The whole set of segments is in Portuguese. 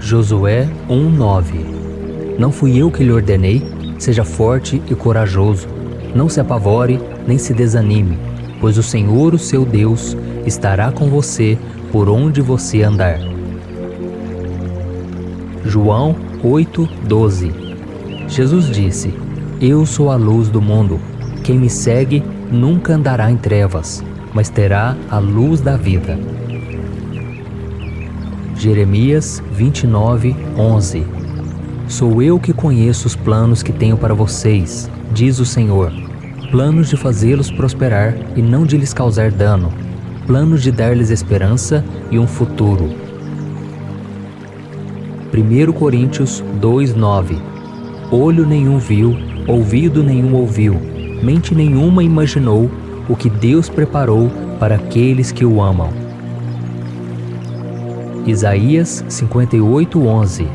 Josué 1:9. Não fui eu que lhe ordenei? Seja forte e corajoso. Não se apavore, nem se desanime, pois o Senhor, o seu Deus, estará com você por onde você andar. João 8:12. Jesus disse: Eu sou a luz do mundo. Quem me segue nunca andará em trevas, mas terá a luz da vida. Jeremias 29:11. Sou eu que conheço os planos que tenho para vocês, diz o Senhor, planos de fazê-los prosperar e não de lhes causar dano, planos de dar-lhes esperança e um futuro. 1 Coríntios 2:9. Olho nenhum viu, ouvido nenhum ouviu, mente nenhuma imaginou o que Deus preparou para aqueles que o amam. Isaías 58:11.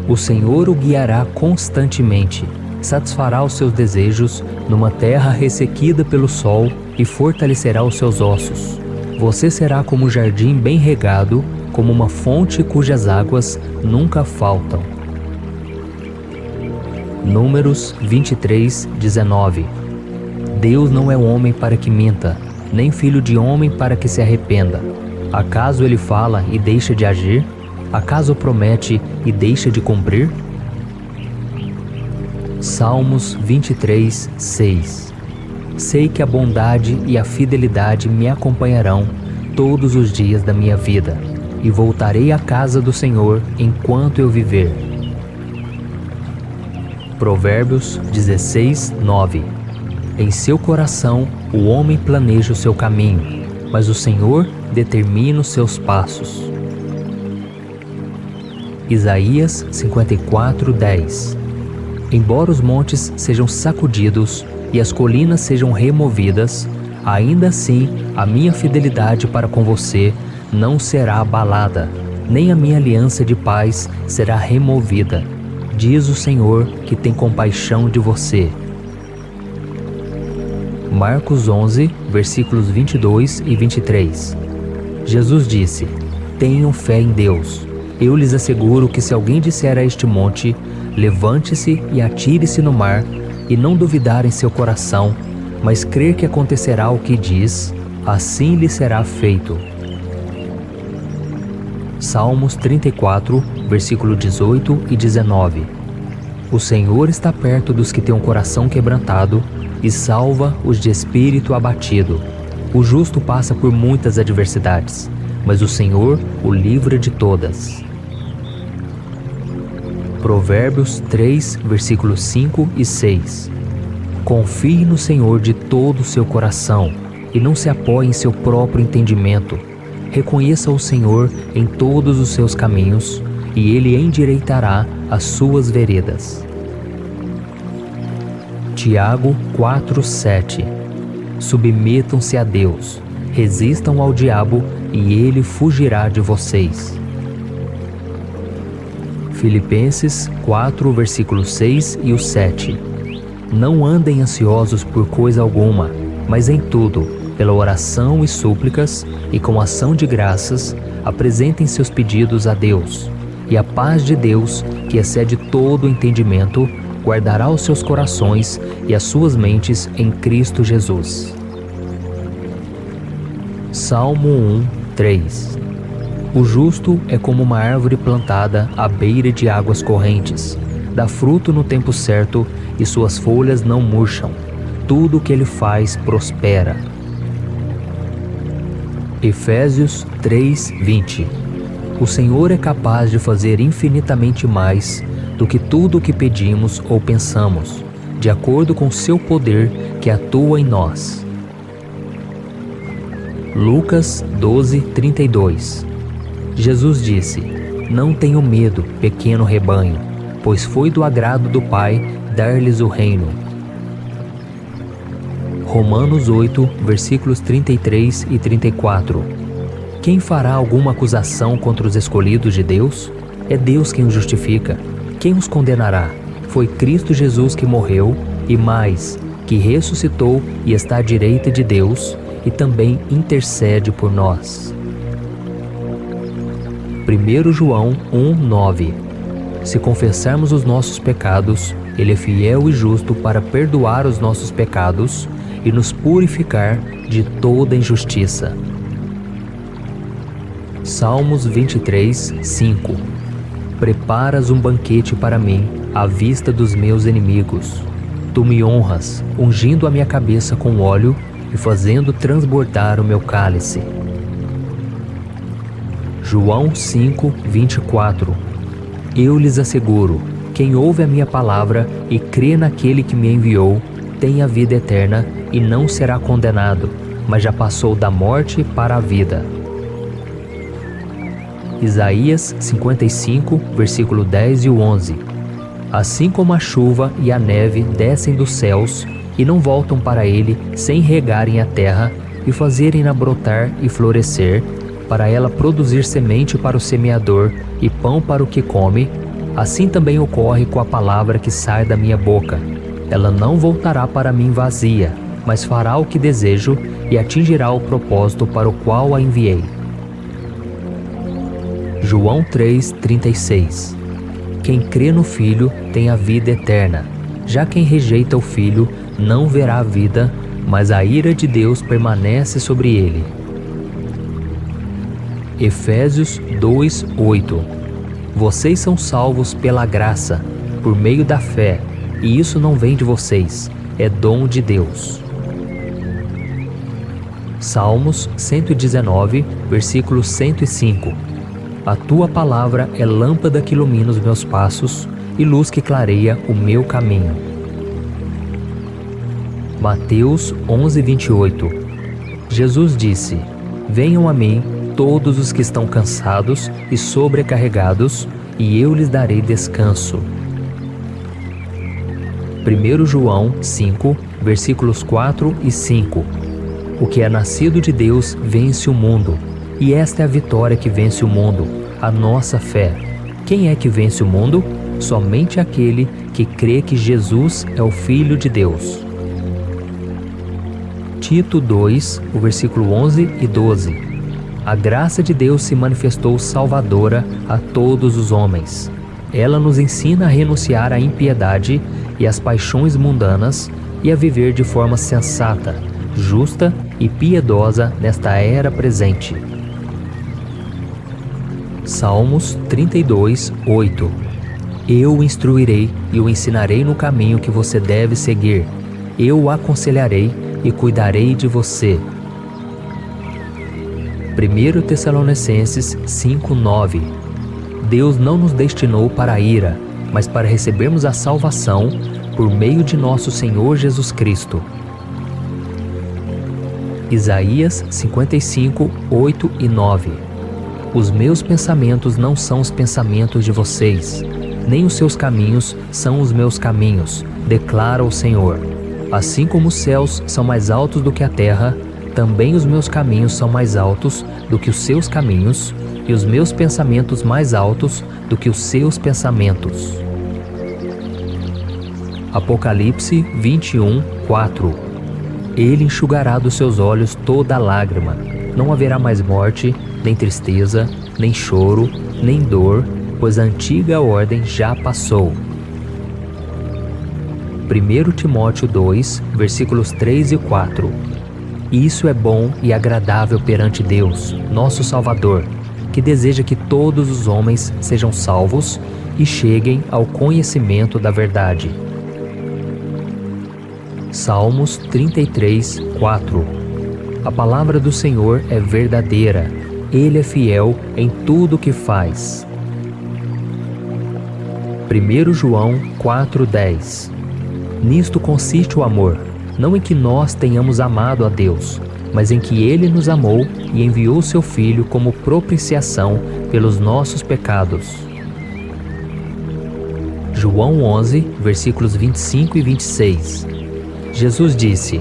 O Senhor o guiará constantemente, satisfará os seus desejos numa terra ressequida pelo sol e fortalecerá os seus ossos. Você será como um jardim bem regado, como uma fonte cujas águas nunca faltam. Números 23:19. Deus não é homem para que minta, nem filho de homem para que se arrependa. Acaso ele fala e deixa de agir? Acaso promete e deixa de cumprir? Salmos 23:6. Sei que a bondade e a fidelidade me acompanharão todos os dias da minha vida, e voltarei à casa do Senhor enquanto eu viver. Provérbios 16:9. Em seu coração o homem planeja o seu caminho, mas o Senhor determina os seus passos. Isaías 54:10. Embora os montes sejam sacudidos e as colinas sejam removidas, ainda assim a minha fidelidade para com você não será abalada, nem a minha aliança de paz será removida, diz o Senhor que tem compaixão de você. Marcos 11, versículos 22 e 23. Jesus disse: Tenham fé em Deus. Eu lhes asseguro que se alguém disser a este monte, levante-se e atire-se no mar, e não duvidar em seu coração, mas crer que acontecerá o que diz, assim lhe será feito. Salmos 34, versículo 18 e 19. O Senhor está perto dos que têm um coração quebrantado e salva os de espírito abatido. O justo passa por muitas adversidades, mas o Senhor o livra de todas. Provérbios 3, versículos 5 e 6. Confie no Senhor de todo o seu coração e não se apoie em seu próprio entendimento. Reconheça o Senhor em todos os seus caminhos e Ele endireitará as suas veredas. Tiago 4:7. Submetam-se a Deus, resistam ao diabo e ele fugirá de vocês. Filipenses 4, versículos 6 e o 7. Não andem ansiosos por coisa alguma, mas em tudo, pela oração e súplicas e com ação de graças, apresentem seus pedidos a Deus. E a paz de Deus, que excede todo o entendimento, guardará os seus corações e as suas mentes em Cristo Jesus. Salmo 1:3. O justo é como uma árvore plantada à beira de águas correntes. Dá fruto no tempo certo e suas folhas não murcham. Tudo o que ele faz prospera. Efésios 3:20. O Senhor é capaz de fazer infinitamente mais do que tudo o que pedimos ou pensamos, de acordo com seu poder que atua em nós. Lucas 12:32. Jesus disse: Não tenham medo, pequeno rebanho, pois foi do agrado do Pai dar-lhes o reino. Romanos 8, versículos 33 e 34. Quem fará alguma acusação contra os escolhidos de Deus? É Deus quem os justifica. Quem os condenará? Foi Cristo Jesus que morreu, e mais, que ressuscitou e está à direita de Deus, e também intercede por nós. 1 João 1:9. Se confessarmos os nossos pecados, Ele é fiel e justo para perdoar os nossos pecados e nos purificar de toda injustiça. Salmos 23:5. Preparas um banquete para mim à vista dos meus inimigos. Tu me honras, ungindo a minha cabeça com óleo e fazendo transbordar o meu cálice. João 5:24. Eu lhes asseguro, quem ouve a minha palavra e crê naquele que me enviou, tem a vida eterna e não será condenado, mas já passou da morte para a vida. Isaías 55, versículo 10 e 11. Assim como a chuva e a neve descem dos céus e não voltam para ele sem regarem a terra e fazerem-na brotar e florescer, para ela produzir semente para o semeador e pão para o que come, assim também ocorre com a palavra que sai da minha boca. Ela não voltará para mim vazia, mas fará o que desejo e atingirá o propósito para o qual a enviei. João 3:36. Quem crê no Filho tem a vida eterna. Já quem rejeita o Filho não verá a vida, mas a ira de Deus permanece sobre ele. Efésios 2:8. Vocês são salvos pela graça, por meio da fé, e isso não vem de vocês, é dom de Deus. Salmos 119, versículo 105. A tua palavra é lâmpada que ilumina os meus passos e luz que clareia o meu caminho. Mateus 11:28. Jesus disse: Venham a mim todos os que estão cansados e sobrecarregados, e eu lhes darei descanso. 1 João 5, versículos 4 e 5. O que é nascido de Deus vence o mundo, e esta é a vitória que vence o mundo, a nossa fé. Quem é que vence o mundo? Somente aquele que crê que Jesus é o Filho de Deus. Tito 2, o versículo 11 e 12. A graça de Deus se manifestou salvadora a todos os homens. Ela nos ensina a renunciar à impiedade e às paixões mundanas e a viver de forma sensata, justa e piedosa nesta era presente. Salmos 32:8. Eu o instruirei e o ensinarei no caminho que você deve seguir. Eu o aconselharei e cuidarei de você. 1 Tessalonicenses 5:9. Deus não nos destinou para a ira, mas para recebermos a salvação por meio de nosso Senhor Jesus Cristo. Isaías 55:8 e 9. Os meus pensamentos não são os pensamentos de vocês, nem os seus caminhos são os meus caminhos, declara o Senhor. Assim como os céus são mais altos do que a terra, também os meus caminhos são mais altos do que os seus caminhos, e os meus pensamentos mais altos do que os seus pensamentos. Apocalipse 21:4. Ele enxugará dos seus olhos toda lágrima. Não haverá mais morte, nem tristeza, nem choro, nem dor, pois a antiga ordem já passou. 1 Timóteo 2, versículos 3 e 4. Isso é bom e agradável perante Deus, nosso Salvador, que deseja que todos os homens sejam salvos e cheguem ao conhecimento da verdade. Salmos 33:4. A palavra do Senhor é verdadeira, Ele é fiel em tudo o que faz. 1 João 4:10. Nisto consiste o amor, não em que nós tenhamos amado a Deus, mas em que Ele nos amou e enviou seu Filho como propiciação pelos nossos pecados. João 11, versículos 25 e 26. Jesus disse: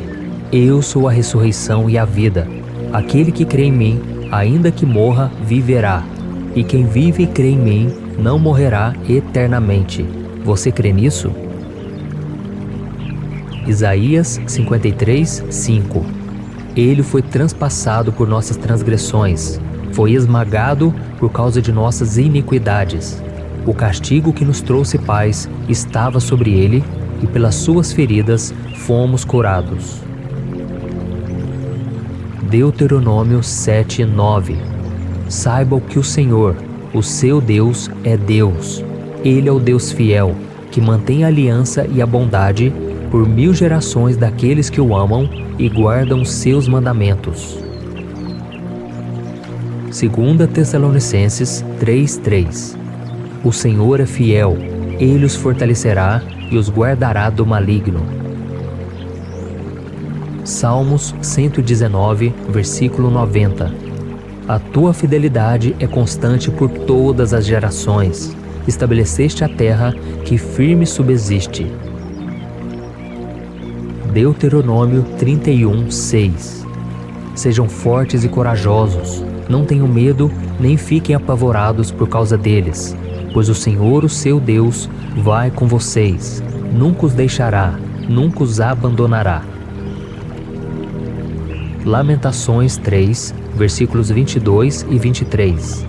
Eu sou a ressurreição e a vida. Aquele que crê em mim, ainda que morra, viverá. E quem vive e crê em mim, não morrerá eternamente. Você crê nisso? Isaías 53:5. Ele foi transpassado por nossas transgressões, Foi esmagado por causa de nossas iniquidades. O castigo que nos trouxe paz estava sobre ele, e pelas suas feridas fomos curados. Deuteronômio 7:9. Saibam que o Senhor, o seu Deus, é Deus. Ele é o Deus fiel, que mantém a aliança e a bondade por 1000 gerações daqueles que o amam e guardam seus mandamentos. 2 Tessalonicenses 3:3. O Senhor é fiel, Ele os fortalecerá e os guardará do maligno. Salmos 119, versículo 90. A tua fidelidade é constante por todas as gerações. Estabeleceste a terra que firme subsiste. Deuteronômio 31:6. Sejam fortes e corajosos, não tenham medo nem fiquem apavorados por causa deles, pois o Senhor, o seu Deus, vai com vocês, nunca os deixará, nunca os abandonará. Lamentações 3, versículos 22 e 23.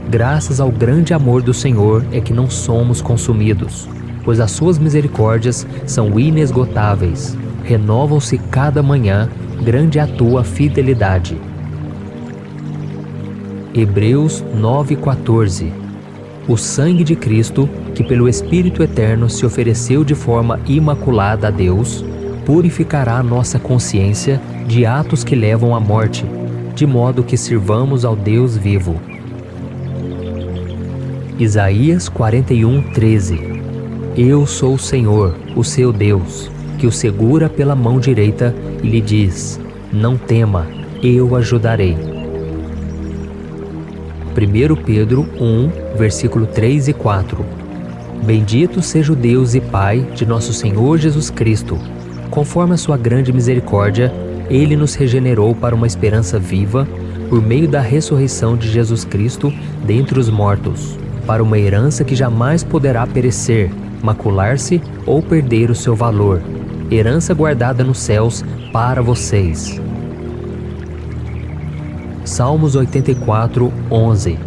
Graças ao grande amor do Senhor é que não somos consumidos, pois as suas misericórdias são inesgotáveis, renovam-se cada manhã, grande é a tua fidelidade. Hebreus 9:14. O sangue de Cristo, que pelo Espírito Eterno se ofereceu de forma imaculada a Deus, purificará a nossa consciência de atos que levam à morte, de modo que sirvamos ao Deus vivo. Isaías 41:13. Eu sou o Senhor, o seu Deus, que o segura pela mão direita e lhe diz: não tema, eu ajudarei. 1 Pedro 1, versículo 3 e 4. Bendito seja o Deus e Pai de nosso Senhor Jesus Cristo. Conforme a sua grande misericórdia, Ele nos regenerou para uma esperança viva, por meio da ressurreição de Jesus Cristo dentre os mortos, para uma herança que jamais poderá perecer, macular-se ou perder o seu valor, herança guardada nos céus para vocês. Salmos 84:11.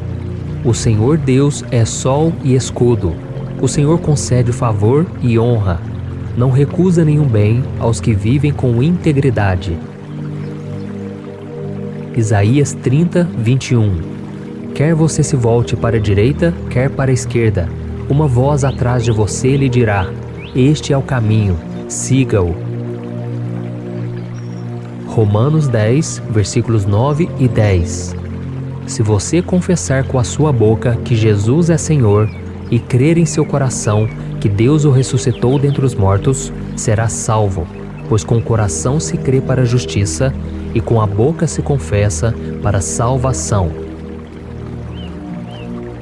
O Senhor Deus é sol e escudo. O Senhor concede favor e honra. Não recusa nenhum bem aos que vivem com integridade. Isaías 30:21. Quer você se volte para a direita, quer para a esquerda, uma voz atrás de você lhe dirá: este é o caminho, siga-o. Romanos 10, versículos 9 e 10. Se você confessar com a sua boca que Jesus é Senhor e crer em seu coração que Deus o ressuscitou dentre os mortos, será salvo, pois com o coração se crê para a justiça e com a boca se confessa para a salvação.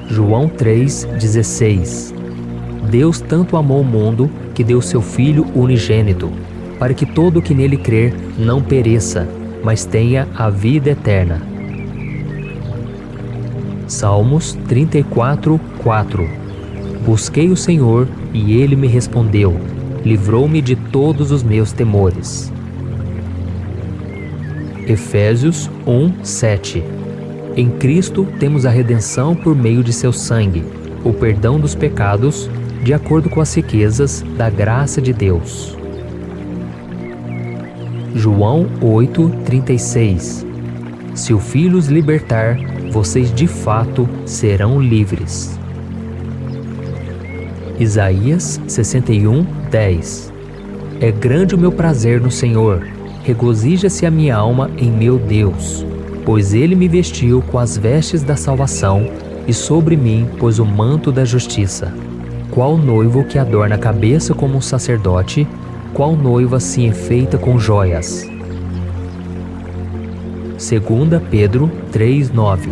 João 3:16. Deus tanto amou o mundo que deu seu Filho unigênito, para que todo o que nele crer não pereça, mas tenha a vida eterna. Salmos 34:4. Busquei o Senhor e Ele me respondeu, livrou-me de todos os meus temores. Efésios 1:7. Em Cristo temos a redenção por meio de seu sangue, o perdão dos pecados, de acordo com as riquezas da graça de Deus. João 8:36. Se o Filho os libertar, vocês de fato serão livres. Isaías 61:10. É grande o meu prazer no Senhor, regozija-se a minha alma em meu Deus, pois Ele me vestiu com as vestes da salvação e sobre mim pôs o manto da justiça. Qual noivo que adorna a cabeça como um sacerdote, qual noiva se enfeita com joias. 2 Pedro 3:9.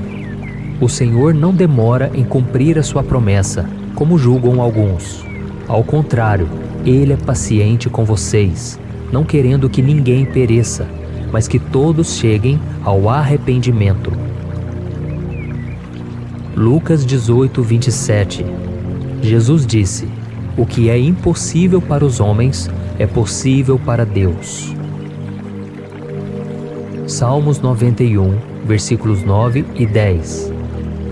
O Senhor não demora em cumprir a sua promessa, como julgam alguns. Ao contrário, Ele é paciente com vocês, não querendo que ninguém pereça, mas que todos cheguem ao arrependimento. Lucas 18:27. Jesus disse: o que é impossível para os homens é possível para Deus. Salmos 91, versículos 9 e 10.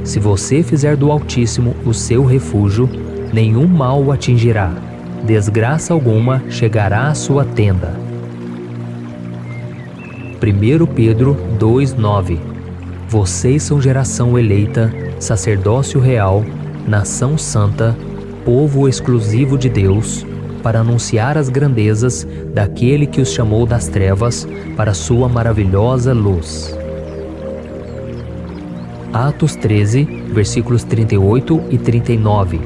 Se você fizer do Altíssimo o seu refúgio, nenhum mal o atingirá, desgraça alguma chegará à sua tenda. 1 Pedro 2:9. Vocês são geração eleita, sacerdócio real, nação santa, povo exclusivo de Deus, para anunciar as grandezas daquele que os chamou das trevas para sua maravilhosa luz. Atos 13, versículos 38 e 39.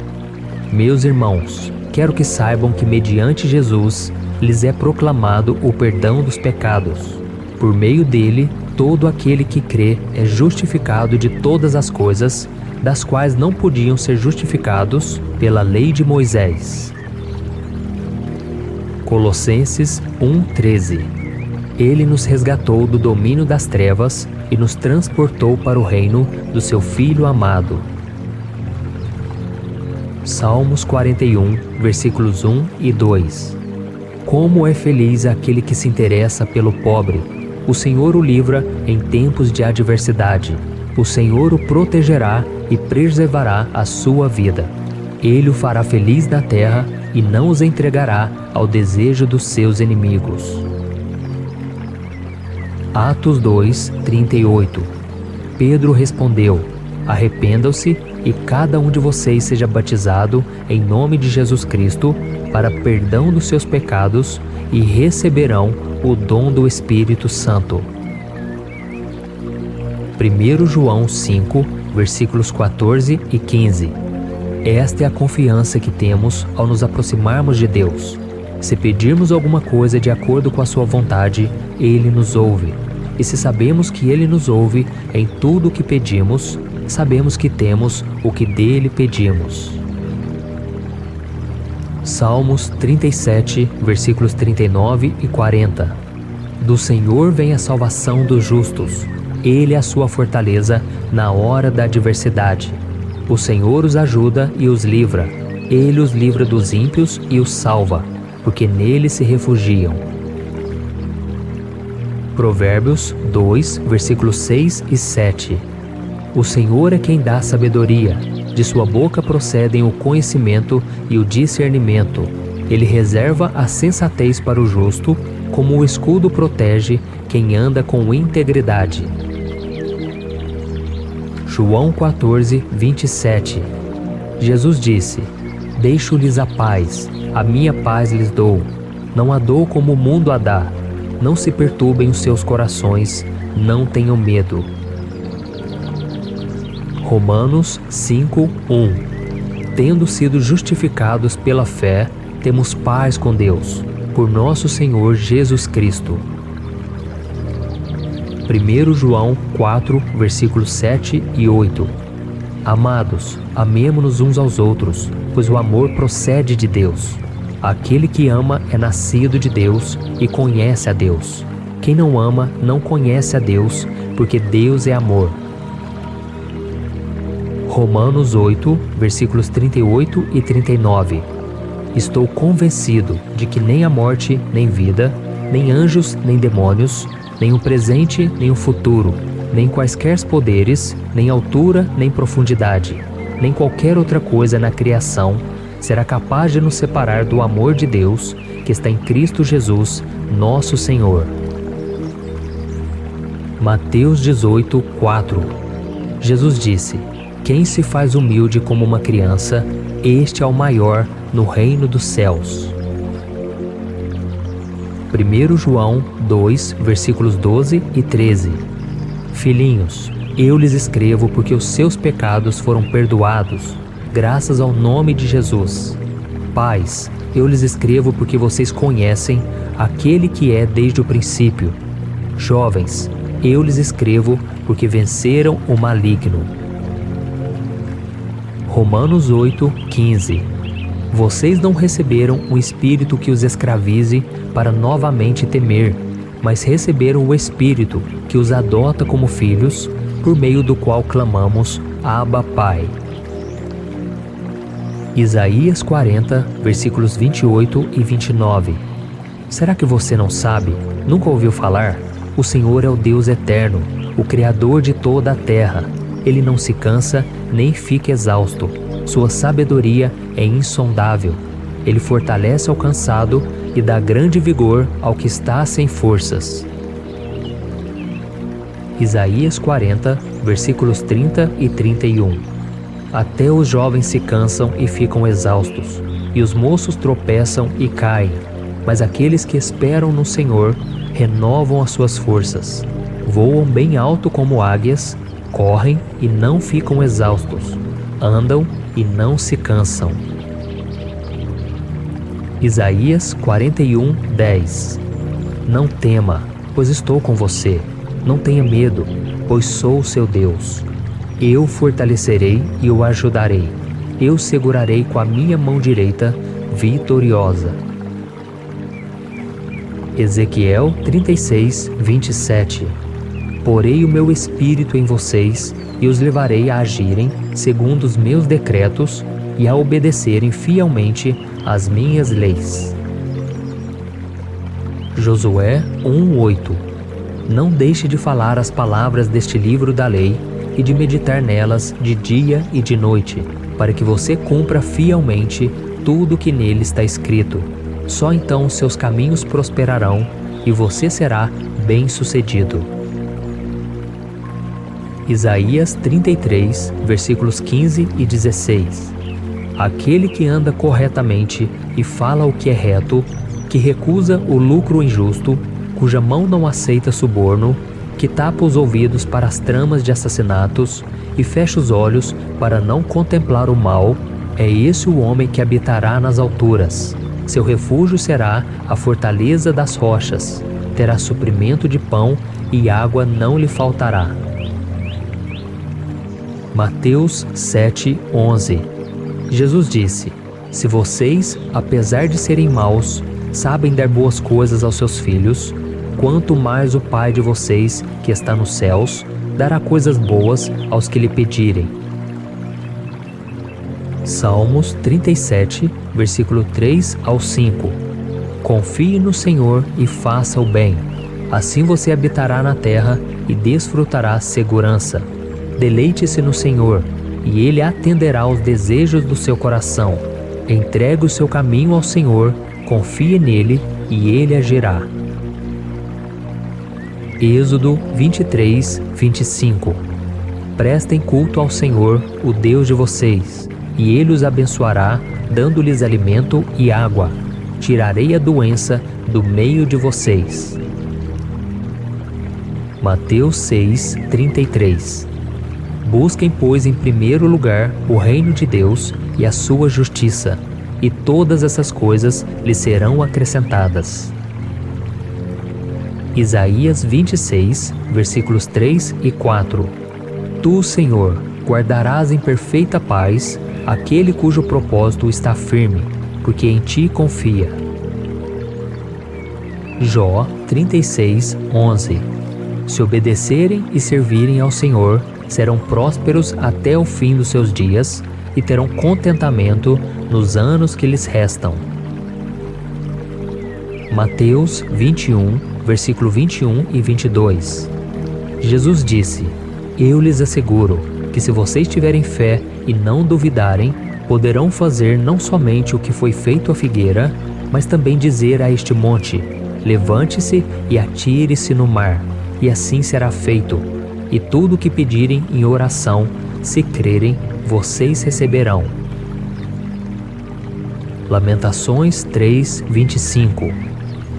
Meus irmãos, quero que saibam que mediante Jesus lhes é proclamado o perdão dos pecados. Por meio dele, todo aquele que crê é justificado de todas as coisas, das quais não podiam ser justificados pela lei de Moisés. Colossenses 1:13. Ele nos resgatou do domínio das trevas e nos transportou para o reino do seu Filho amado. Salmos 41, versículos 1 e 2. Como é feliz aquele que se interessa pelo pobre! O Senhor o livra em tempos de adversidade. O Senhor o protegerá e preservará a sua vida. Ele o fará feliz na terra e não os entregará ao desejo dos seus inimigos. Atos 2, 38. Pedro respondeu: Arrependam-se e cada um de vocês seja batizado em nome de Jesus Cristo para perdão dos seus pecados e receberão o dom do Espírito Santo. 1 João 5, versículos 14 e 15. Esta é a confiança que temos ao nos aproximarmos de Deus. Se pedirmos alguma coisa de acordo com a sua vontade, Ele nos ouve. E se sabemos que Ele nos ouve em tudo o que pedimos, sabemos que temos o que dele pedimos. Salmos 37, versículos 39 e 40. Do Senhor vem a salvação dos justos. Ele é a sua fortaleza na hora da adversidade. O Senhor os ajuda e os livra. Ele os livra dos ímpios e os salva, porque nele se refugiam. Provérbios 2, versículos 6 e 7. O Senhor é quem dá sabedoria. De sua boca procedem o conhecimento e o discernimento. Ele reserva a sensatez para o justo, como o escudo protege quem anda com integridade. João 14, 27. Jesus disse: Deixo-lhes a paz, a minha paz lhes dou. Não a dou como o mundo a dá. Não se perturbem os seus corações, não tenham medo. Romanos 5, 1. Tendo sido justificados pela fé, temos paz com Deus, por nosso Senhor Jesus Cristo. 1 João 4, versículos 7 e 8. Amados, amemo-nos uns aos outros, pois o amor procede de Deus. Aquele que ama é nascido de Deus e conhece a Deus. Quem não ama não conhece a Deus, porque Deus é amor. Romanos 8, versículos 38 e 39. Estou convencido de que nem a morte, nem vida, nem anjos, nem demônios, nem o presente, nem o futuro, nem quaisquer poderes, nem altura, nem profundidade, nem qualquer outra coisa na criação será capaz de nos separar do amor de Deus que está em Cristo Jesus, nosso Senhor. Mateus 18, 4. Jesus disse: Quem se faz humilde como uma criança, este é o maior no reino dos céus. 1 João 2, versículos 12 e 13. Filhinhos, eu lhes escrevo porque os seus pecados foram perdoados, graças ao nome de Jesus. Pais, eu lhes escrevo porque vocês conhecem aquele que é desde o princípio. Jovens, eu lhes escrevo porque venceram o maligno. Romanos 8, 15. Vocês não receberam o Espírito que os escravize para novamente temer, mas receberam o Espírito que os adota como filhos, por meio do qual clamamos: Abba, Pai. Isaías 40, versículos 28 e 29. Será que você não sabe? Nunca ouviu falar? O Senhor é o Deus eterno, o Criador de toda a terra. Ele não se cansa nem fica exausto. Sua sabedoria é insondável. Ele fortalece ao cansado e dá grande vigor ao que está sem forças. Isaías 40, versículos 30 e 31. Até os jovens se cansam e ficam exaustos, e os moços tropeçam e caem. Mas aqueles que esperam no Senhor renovam as suas forças. Voam bem alto como águias, correm e não ficam exaustos, andam e não se cansam. Isaías 41, 10. Não tema, pois estou com você. Não tenha medo, pois sou o seu Deus. Eu o fortalecerei e o ajudarei. Eu segurarei com a minha mão direita, vitoriosa. Ezequiel 36, 27. Porei o meu espírito em vocês e os levarei a agirem segundo os meus decretos e a obedecerem fielmente às minhas leis. Josué 1:8. Não deixe de falar as palavras deste livro da lei e de meditar nelas de dia e de noite, para que você cumpra fielmente tudo o que nele está escrito. Só então seus caminhos prosperarão e você será bem-sucedido. Isaías 33, versículos 15 e 16. Aquele que anda corretamente e fala o que é reto, que recusa o lucro injusto, cuja mão não aceita suborno, que tapa os ouvidos para as tramas de assassinatos e fecha os olhos para não contemplar o mal, é esse o homem que habitará nas alturas. Seu refúgio será a fortaleza das rochas, terá suprimento de pão e água não lhe faltará. Mateus 7:11. Jesus disse: Se vocês, apesar de serem maus, sabem dar boas coisas aos seus filhos, quanto mais o Pai de vocês, que está nos céus, dará coisas boas aos que lhe pedirem. Salmos 37, versículo 3 ao 5. Confie no Senhor e faça o bem. Assim você habitará na terra e desfrutará segurança. Deleite-se no Senhor, e Ele atenderá aos desejos do seu coração. Entregue o seu caminho ao Senhor, confie nele e Ele agirá. Êxodo 23, 25. Prestem culto ao Senhor, o Deus de vocês, e Ele os abençoará, dando-lhes alimento e água. Tirarei a doença do meio de vocês. Mateus 6, 33. Busquem, pois, em primeiro lugar o reino de Deus e a sua justiça, e todas essas coisas lhes serão acrescentadas. Isaías 26, versículos 3 e 4. Tu, Senhor, guardarás em perfeita paz aquele cujo propósito está firme, porque em ti confia. Jó 36, 11. Se obedecerem e servirem ao Senhor, serão prósperos até o fim dos seus dias e terão contentamento nos anos que lhes restam. Mateus 21, versículo 21 e 22. Jesus disse: Eu lhes asseguro que se vocês tiverem fé e não duvidarem, poderão fazer não somente o que foi feito à figueira, mas também dizer a este monte: levante-se e atire-se no mar, e assim será feito. E tudo o que pedirem em oração, se crerem, vocês receberão. Lamentações 3, 25.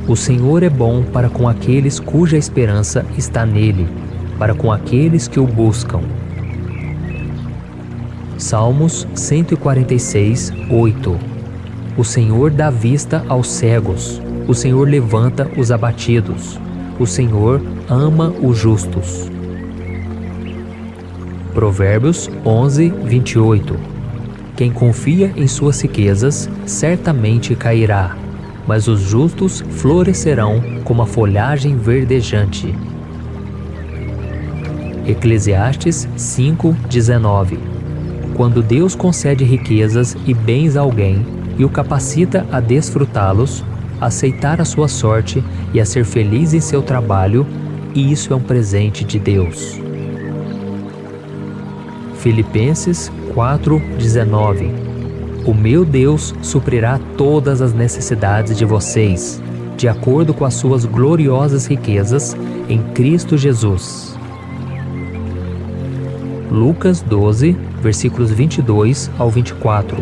O Senhor é bom para com aqueles cuja esperança está nele, para com aqueles que o buscam. Salmos 146, 8. O Senhor dá vista aos cegos, o Senhor levanta os abatidos, o Senhor ama os justos. Provérbios 11, 28. Quem confia em suas riquezas certamente cairá, mas os justos florescerão como a folhagem verdejante. Eclesiastes 5, 19. Quando Deus concede riquezas e bens a alguém e o capacita a desfrutá-los, a aceitar a sua sorte e a ser feliz em seu trabalho, Isso é um presente de Deus. Filipenses 4:19. O meu Deus suprirá todas as necessidades de vocês, de acordo com as suas gloriosas riquezas em Cristo Jesus. Lucas 12, versículos 22 ao 24.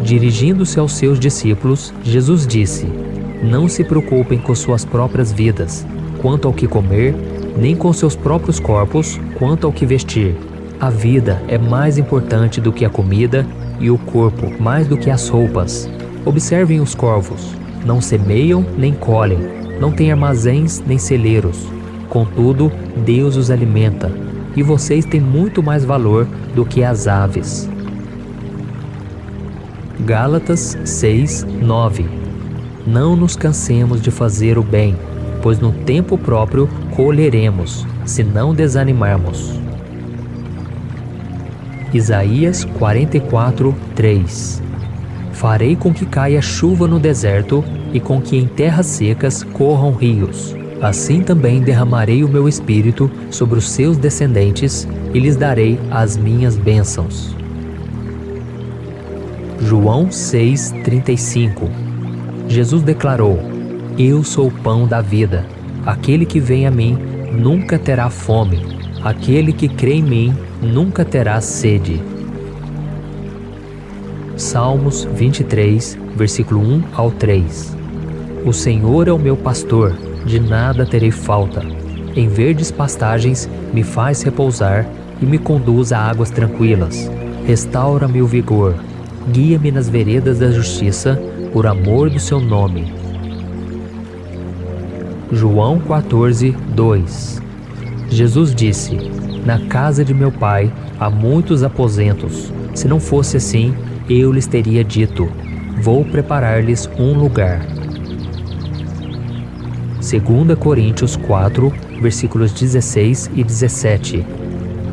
Dirigindo-se aos seus discípulos, Jesus disse: Não se preocupem com suas próprias vidas, quanto ao que comer, nem com seus próprios corpos, quanto ao que vestir. A vida é mais importante do que a comida e o corpo mais do que as roupas. Observem os corvos. Não semeiam nem colhem, não têm armazéns nem celeiros. Contudo, Deus os alimenta, e vocês têm muito mais valor do que as aves. Gálatas 6:9. Não nos cansemos de fazer o bem, pois no tempo próprio colheremos, se não desanimarmos. Isaías 44:3. Farei com que caia chuva no deserto e com que em terras secas corram rios. Assim também derramarei o meu espírito sobre os seus descendentes e lhes darei as minhas bênçãos. João 6:35. Jesus declarou: Eu sou o pão da vida. Aquele que vem a mim nunca terá fome. Aquele que crê em mim nunca terá sede. Salmos 23, versículo 1 ao 3. O Senhor é o meu pastor, de nada terei falta. Em verdes pastagens me faz repousar e me conduz a águas tranquilas. Restaura-me o vigor, guia-me nas veredas da justiça, por amor do seu nome. João 14:2. Jesus disse: Na casa de meu pai há muitos aposentos. Se não fosse assim, eu lhes teria dito: Vou preparar-lhes um lugar. 2 Coríntios 4, versículos 16 e 17.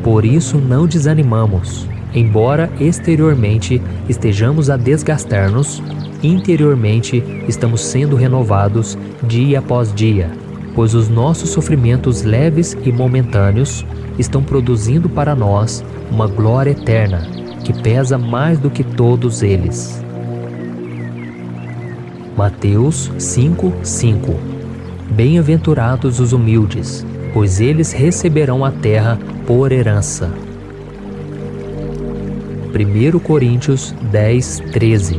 Por isso não desanimamos. Embora exteriormente estejamos a desgastar-nos, interiormente estamos sendo renovados dia após dia, pois os nossos sofrimentos leves e momentâneos estão produzindo para nós uma glória eterna, que pesa mais do que todos eles. Mateus 5:5. Bem-aventurados os humildes, pois eles receberão a terra por herança. 1 Coríntios 10:13.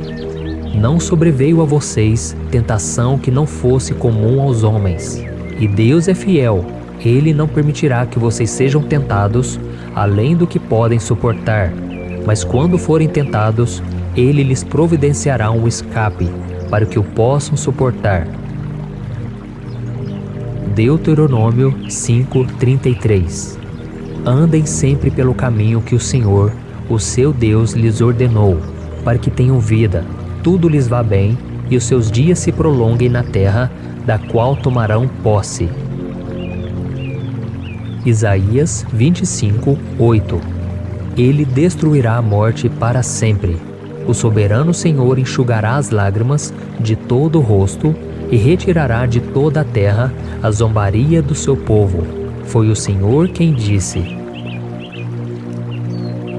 Não sobreveio a vocês tentação que não fosse comum aos homens, e Deus é fiel. Ele não permitirá que vocês sejam tentados além do que podem suportar, mas quando forem tentados, Ele lhes providenciará um escape para que o possam suportar. Deuteronômio 5:33. Andem sempre pelo caminho que o Senhor, o seu Deus, lhes ordenou, para que tenham vida, tudo lhes vá bem e os seus dias se prolonguem na terra, da qual tomarão posse. Isaías 25:8. Ele destruirá a morte para sempre. O soberano Senhor enxugará as lágrimas de todo o rosto e retirará de toda a terra a zombaria do seu povo. Foi o Senhor quem disse.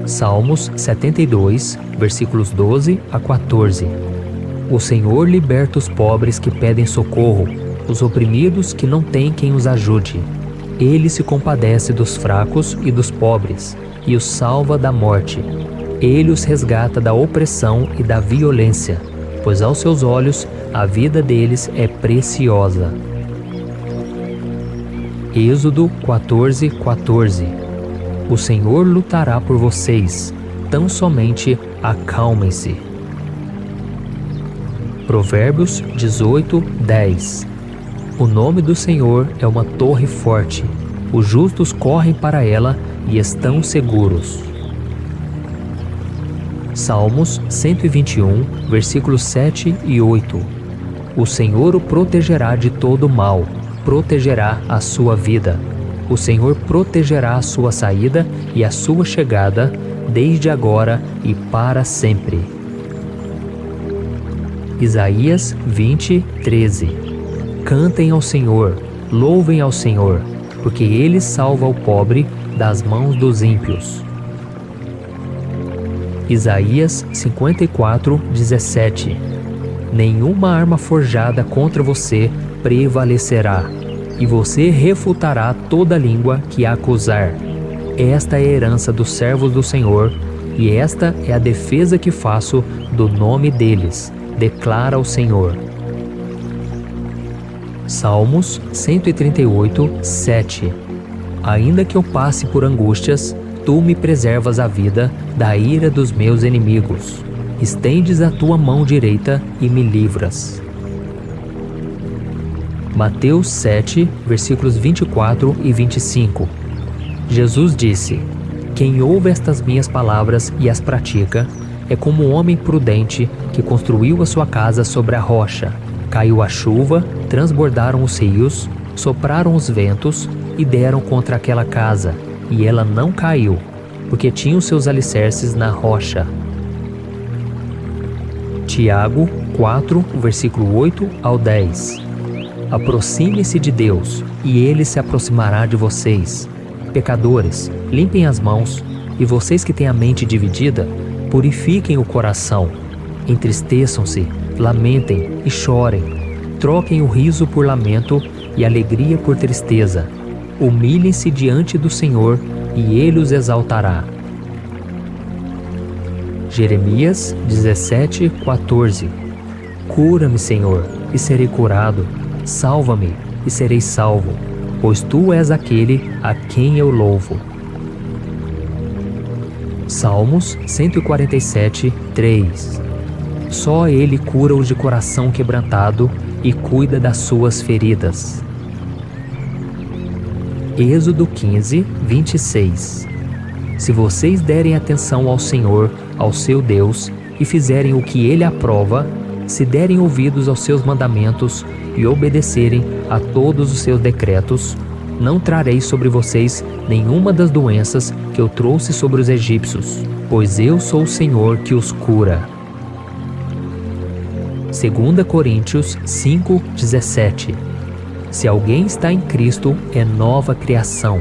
Salmos 72, versículos 12 a 14. O Senhor liberta os pobres que pedem socorro, os oprimidos que não têm quem os ajude. Ele se compadece dos fracos e dos pobres, e os salva da morte. Ele os resgata da opressão e da violência, pois aos seus olhos a vida deles é preciosa. Êxodo 14:14. O Senhor lutará por vocês, tão somente acalmem-se. Provérbios 18:10. O nome do Senhor é uma torre forte. Os justos correm para ela e estão seguros. Salmos 121, versículos 7 e 8. O Senhor o protegerá de todo mal, protegerá a sua vida. O Senhor protegerá a sua saída e a sua chegada, desde agora e para sempre. Isaías 20:13. Cantem ao Senhor, louvem ao Senhor, porque ele salva o pobre das mãos dos ímpios. Isaías 54:17. Nenhuma arma forjada contra você prevalecerá, e você refutará toda língua que a acusar. Esta é a herança dos servos do Senhor, e esta é a defesa que faço do nome deles, declara o Senhor. Salmos 138:7. Ainda que eu passe por angústias, tu me preservas a vida da ira dos meus inimigos. Estendes a tua mão direita e me livras. Mateus 7, versículos 24 e 25. Jesus disse: Quem ouve estas minhas palavras e as pratica, é como um homem prudente que construiu a sua casa sobre a rocha. Caiu a chuva, transbordaram os rios, sopraram os ventos e deram contra aquela casa, e ela não caiu, porque tinha os seus alicerces na rocha. Tiago 4, versículo 8 ao 10. Aproxime-se de Deus, e Ele se aproximará de vocês. Pecadores, limpem as mãos, e vocês que têm a mente dividida, purifiquem o coração. Entristeçam-se, lamentem e chorem. Troquem o riso por lamento e alegria por tristeza. Humilhem-se diante do Senhor, e Ele os exaltará. Jeremias 17:14. Cura-me, Senhor, e serei curado. Salva-me, e serei salvo, pois Tu és aquele a quem eu louvo. Salmos 147:3. Só Ele cura os de coração quebrantado e cuida das suas feridas. Êxodo 15:26. Se vocês derem atenção ao Senhor, ao seu Deus, e fizerem o que Ele aprova, se derem ouvidos aos seus mandamentos e obedecerem a todos os seus decretos, não trarei sobre vocês nenhuma das doenças que eu trouxe sobre os egípcios, pois eu sou o Senhor que os cura. 2 Coríntios 5:17. Se alguém está em Cristo, é nova criação.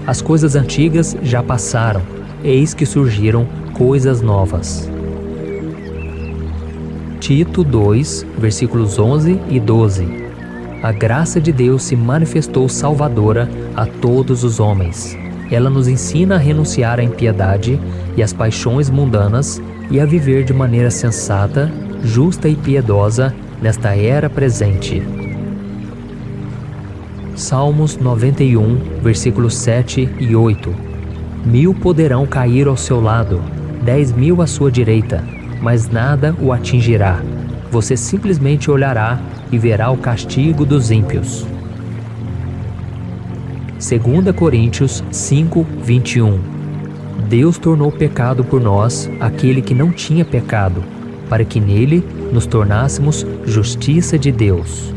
As coisas antigas já passaram, eis que surgiram coisas novas. Tito 2, versículos 11 e 12. A graça de Deus se manifestou salvadora a todos os homens. Ela nos ensina a renunciar à impiedade e às paixões mundanas e a viver de maneira sensata, justa e piedosa nesta era presente. Salmos 91, versículos 7 e 8. 1000 poderão cair ao seu lado, 10.000 à sua direita, mas nada o atingirá. Você simplesmente olhará e verá o castigo dos ímpios. 2 Coríntios 5:21. Deus tornou pecado por nós aquele que não tinha pecado, para que nele nos tornássemos justiça de Deus.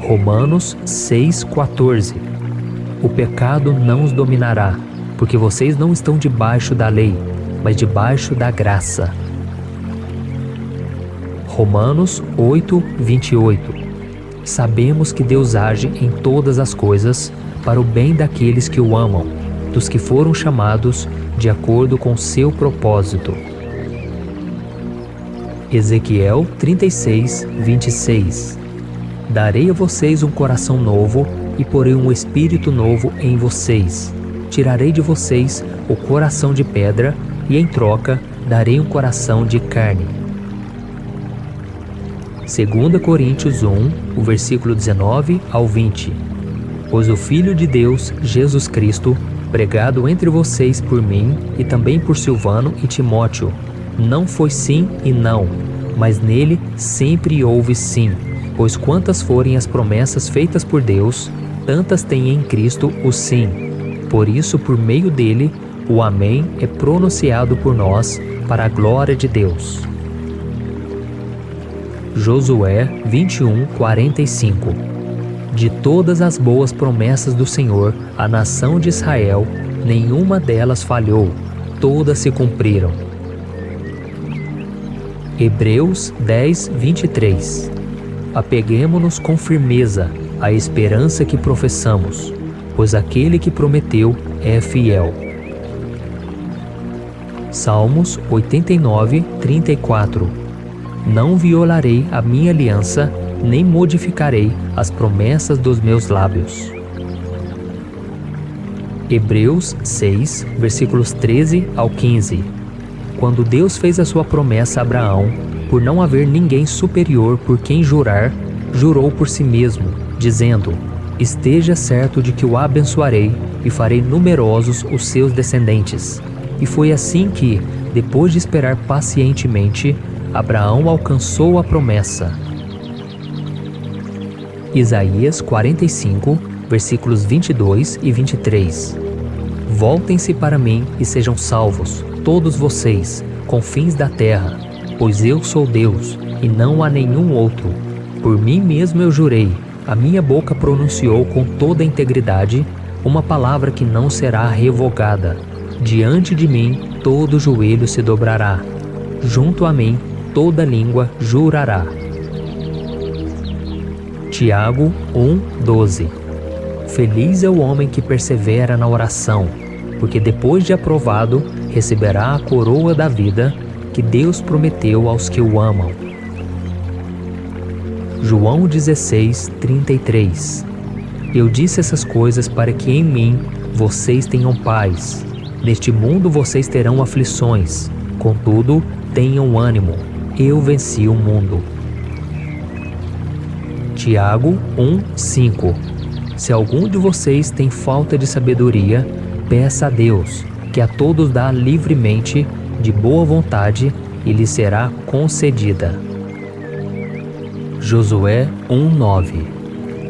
Romanos 6:14. O pecado não os dominará, porque vocês não estão debaixo da lei, mas debaixo da graça. Romanos 8:28. Sabemos que Deus age em todas as coisas para o bem daqueles que o amam, dos que foram chamados de acordo com seu propósito. Ezequiel 36:26. Darei a vocês um coração novo e porei um espírito novo em vocês. Tirarei de vocês o coração de pedra e, em troca, darei um coração de carne. 2 Coríntios 1, o versículo 19 ao 20. Pois o Filho de Deus, Jesus Cristo, pregado entre vocês por mim e também por Silvano e Timóteo, não foi sim e não, mas nele sempre houve sim. Pois quantas forem as promessas feitas por Deus, tantas tem em Cristo o sim. Por isso, por meio dele, o Amém é pronunciado por nós para a glória de Deus. Josué 21:45. De todas as boas promessas do Senhor à nação de Israel, nenhuma delas falhou, todas se cumpriram. Hebreus 10:23. Apeguemo-nos com firmeza a esperança que professamos, pois aquele que prometeu é fiel. Salmos 89, 34. Não violarei a minha aliança, nem modificarei as promessas dos meus lábios. Hebreus 6, versículos 13 ao 15. Quando Deus fez a sua promessa a Abraão, por não haver ninguém superior por quem jurar, jurou por si mesmo, dizendo: Esteja certo de que o abençoarei e farei numerosos os seus descendentes. E foi assim que, depois de esperar pacientemente, Abraão alcançou a promessa. Isaías 45, versículos 22 e 23. Voltem-se para mim e sejam salvos, todos vocês, confins da terra, pois eu sou Deus, e não há nenhum outro. Por mim mesmo eu jurei, a minha boca pronunciou com toda a integridade uma palavra que não será revogada. Diante de mim todo joelho se dobrará, junto a mim toda língua jurará. Tiago 1:12. Feliz é o homem que persevera na oração, porque depois de aprovado, receberá a coroa da vida que Deus prometeu aos que o amam. João 16:33. Eu disse essas coisas para que em mim vocês tenham paz. Neste mundo vocês terão aflições, contudo, tenham ânimo, eu venci o mundo. Tiago 1:5. Se algum de vocês tem falta de sabedoria, peça a Deus, que a todos dá livremente, de boa vontade, e lhe será concedida. Josué 1:9.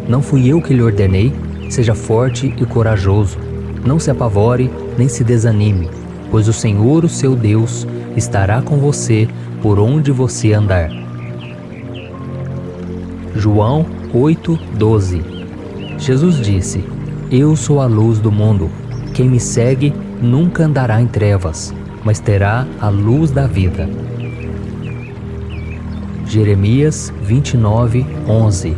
Não fui eu que lhe ordenei? Seja forte e corajoso. Não se apavore, nem se desanime, pois o Senhor, o seu Deus, estará com você por onde você andar. João 8:12. Jesus disse: Eu sou a luz do mundo. Quem me segue nunca andará em trevas, mas terá a luz da vida. Jeremias 29:11.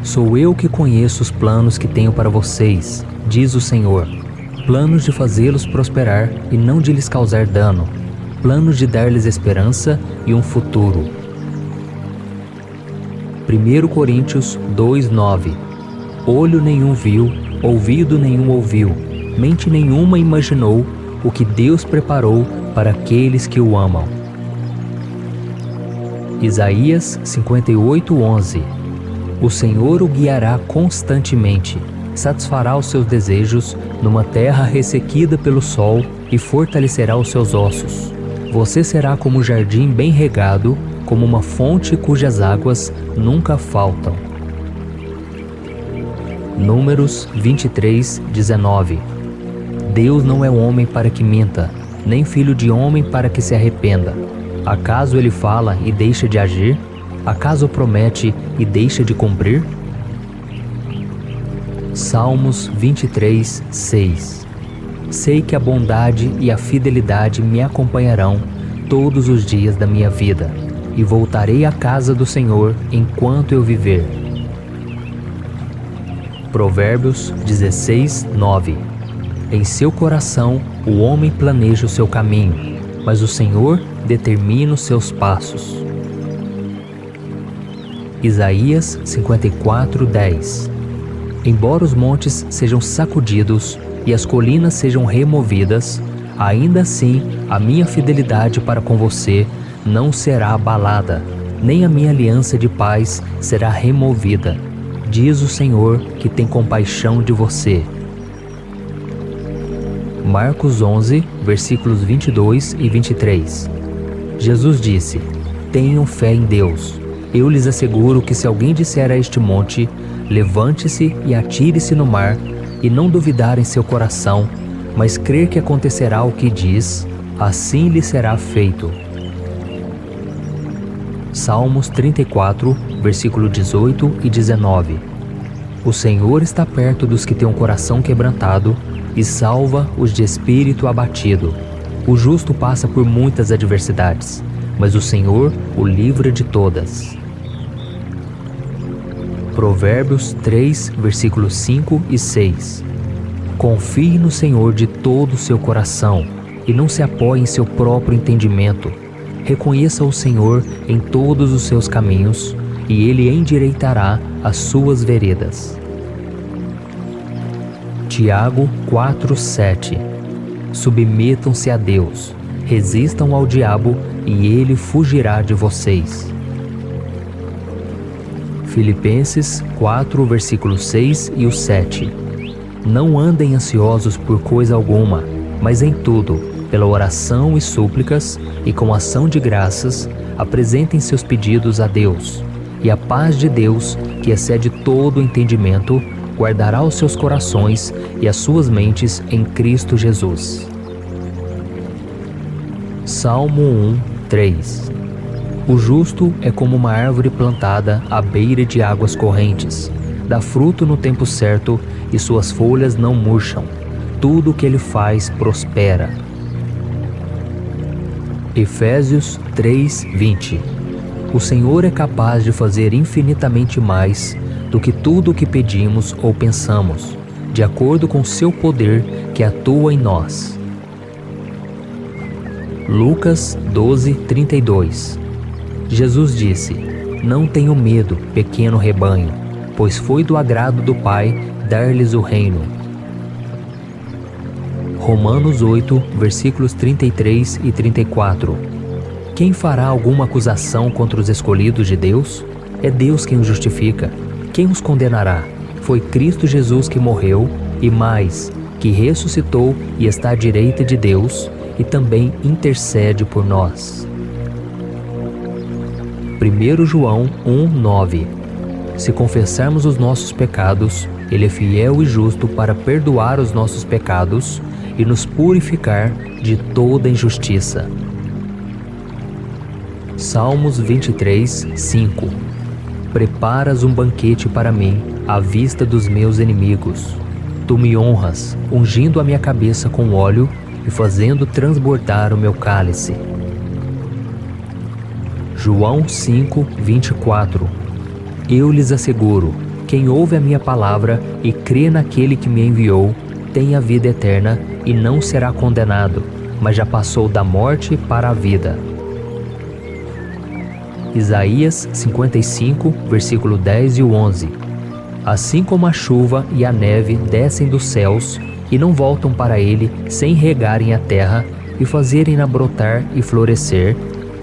Sou eu que conheço os planos que tenho para vocês, diz o Senhor, planos de fazê-los prosperar e não de lhes causar dano, planos de dar-lhes esperança e um futuro. 1 Coríntios 2:9. Olho nenhum viu, ouvido nenhum ouviu, mente nenhuma imaginou o que Deus preparou para aqueles que o amam. Isaías 58:11. O Senhor o guiará constantemente, satisfará os seus desejos numa terra ressequida pelo sol e fortalecerá os seus ossos. Você será como um jardim bem regado, como uma fonte cujas águas nunca faltam. Números 23:19. Deus não é homem para que minta, nem filho de homem para que se arrependa. Acaso ele fala e deixa de agir? Acaso promete e deixa de cumprir? Salmos 23:6. Sei que a bondade e a fidelidade me acompanharão todos os dias da minha vida, e voltarei à casa do Senhor enquanto eu viver. Provérbios 16:9. Em seu coração o homem planeja o seu caminho, mas o Senhor determina os seus passos. Isaías 54:10. Embora os montes sejam sacudidos e as colinas sejam removidas, ainda assim a minha fidelidade para com você não será abalada, nem a minha aliança de paz será removida, diz o Senhor que tem compaixão de você. Marcos 11, versículos 22 e 23. Jesus disse: Tenham fé em Deus. Eu lhes asseguro que se alguém disser a este monte, levante-se e atire-se no mar, e não duvidar em seu coração, mas crer que acontecerá o que diz, assim lhe será feito. Salmos 34, versículo 18 e 19. O Senhor está perto dos que têm um coração quebrantado e salva os de espírito abatido. O justo passa por muitas adversidades, mas o Senhor o livra de todas. Provérbios 3, versículos 5 e 6. Confie no Senhor de todo o seu coração e não se apoie em seu próprio entendimento. Reconheça o Senhor em todos os seus caminhos e Ele endireitará as suas veredas. Tiago 4:7. Submetam-se a Deus, resistam ao diabo e ele fugirá de vocês. Filipenses 4, versículos 6 e 7. Não andem ansiosos por coisa alguma, mas em tudo, pela oração e súplicas e com ação de graças, apresentem seus pedidos a Deus. E a paz de Deus, que excede todo o entendimento, guardará os seus corações e as suas mentes em Cristo Jesus. Salmo 1, 3. O justo é como uma árvore plantada à beira de águas correntes. Dá fruto no tempo certo e suas folhas não murcham. Tudo o que ele faz prospera. Efésios 3, 20. O Senhor é capaz de fazer infinitamente mais do que tudo o que pedimos ou pensamos, de acordo com seu poder que atua em nós. Lucas 12, 32. Jesus disse: Não tenham medo, pequeno rebanho, pois foi do agrado do Pai dar-lhes o reino. Romanos 8, versículos 33 e 34. Quem fará alguma acusação contra os escolhidos de Deus? É Deus quem os justifica. Quem os condenará? Foi Cristo Jesus que morreu, e mais, que ressuscitou e está à direita de Deus, e também intercede por nós. 1 João 1, 9. Se confessarmos os nossos pecados, Ele é fiel e justo para perdoar os nossos pecados e nos purificar de toda injustiça. Salmos 23, 5. Preparas um banquete para mim, à vista dos meus inimigos. Tu me honras, ungindo a minha cabeça com óleo e fazendo transbordar o meu cálice. João 5, 24. Eu lhes asseguro, quem ouve a minha palavra e crê naquele que me enviou, tem a vida eterna e não será condenado, mas já passou da morte para a vida. Isaías 55, versículo 10 e 11. Assim como a chuva e a neve descem dos céus e não voltam para ele sem regarem a terra e fazerem-na brotar e florescer,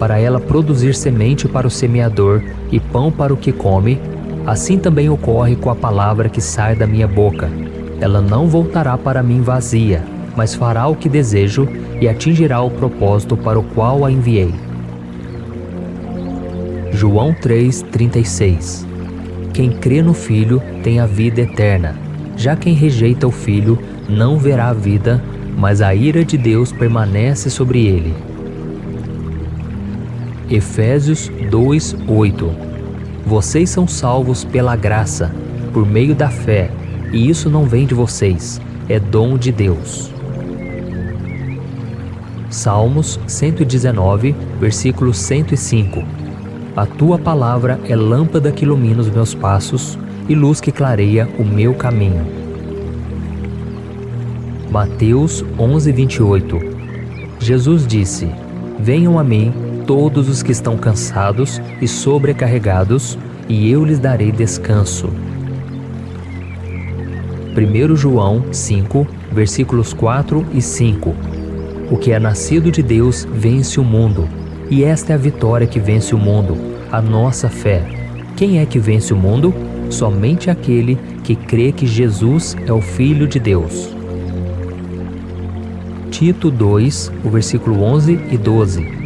para ela produzir semente para o semeador e pão para o que come, assim também ocorre com a palavra que sai da minha boca. Ela não voltará para mim vazia, mas fará o que desejo e atingirá o propósito para o qual a enviei. João 3:36. Quem crê no Filho tem a vida eterna. Já quem rejeita o Filho não verá a vida, mas a ira de Deus permanece sobre ele. Efésios 2:8. Vocês são salvos pela graça, por meio da fé, e isso não vem de vocês, é dom de Deus. Salmos 119, versículo 105. A tua palavra é lâmpada que ilumina os meus passos e luz que clareia o meu caminho. Mateus 11:28. Jesus disse: Venham a mim todos os que estão cansados e sobrecarregados, e eu lhes darei descanso. 1 João 5, versículos 4 e 5. O que é nascido de Deus vence o mundo, e esta é a vitória que vence o mundo, a nossa fé. Quem é que vence o mundo? Somente aquele que crê que Jesus é o Filho de Deus. Tito 2, o versículo 11 e 12.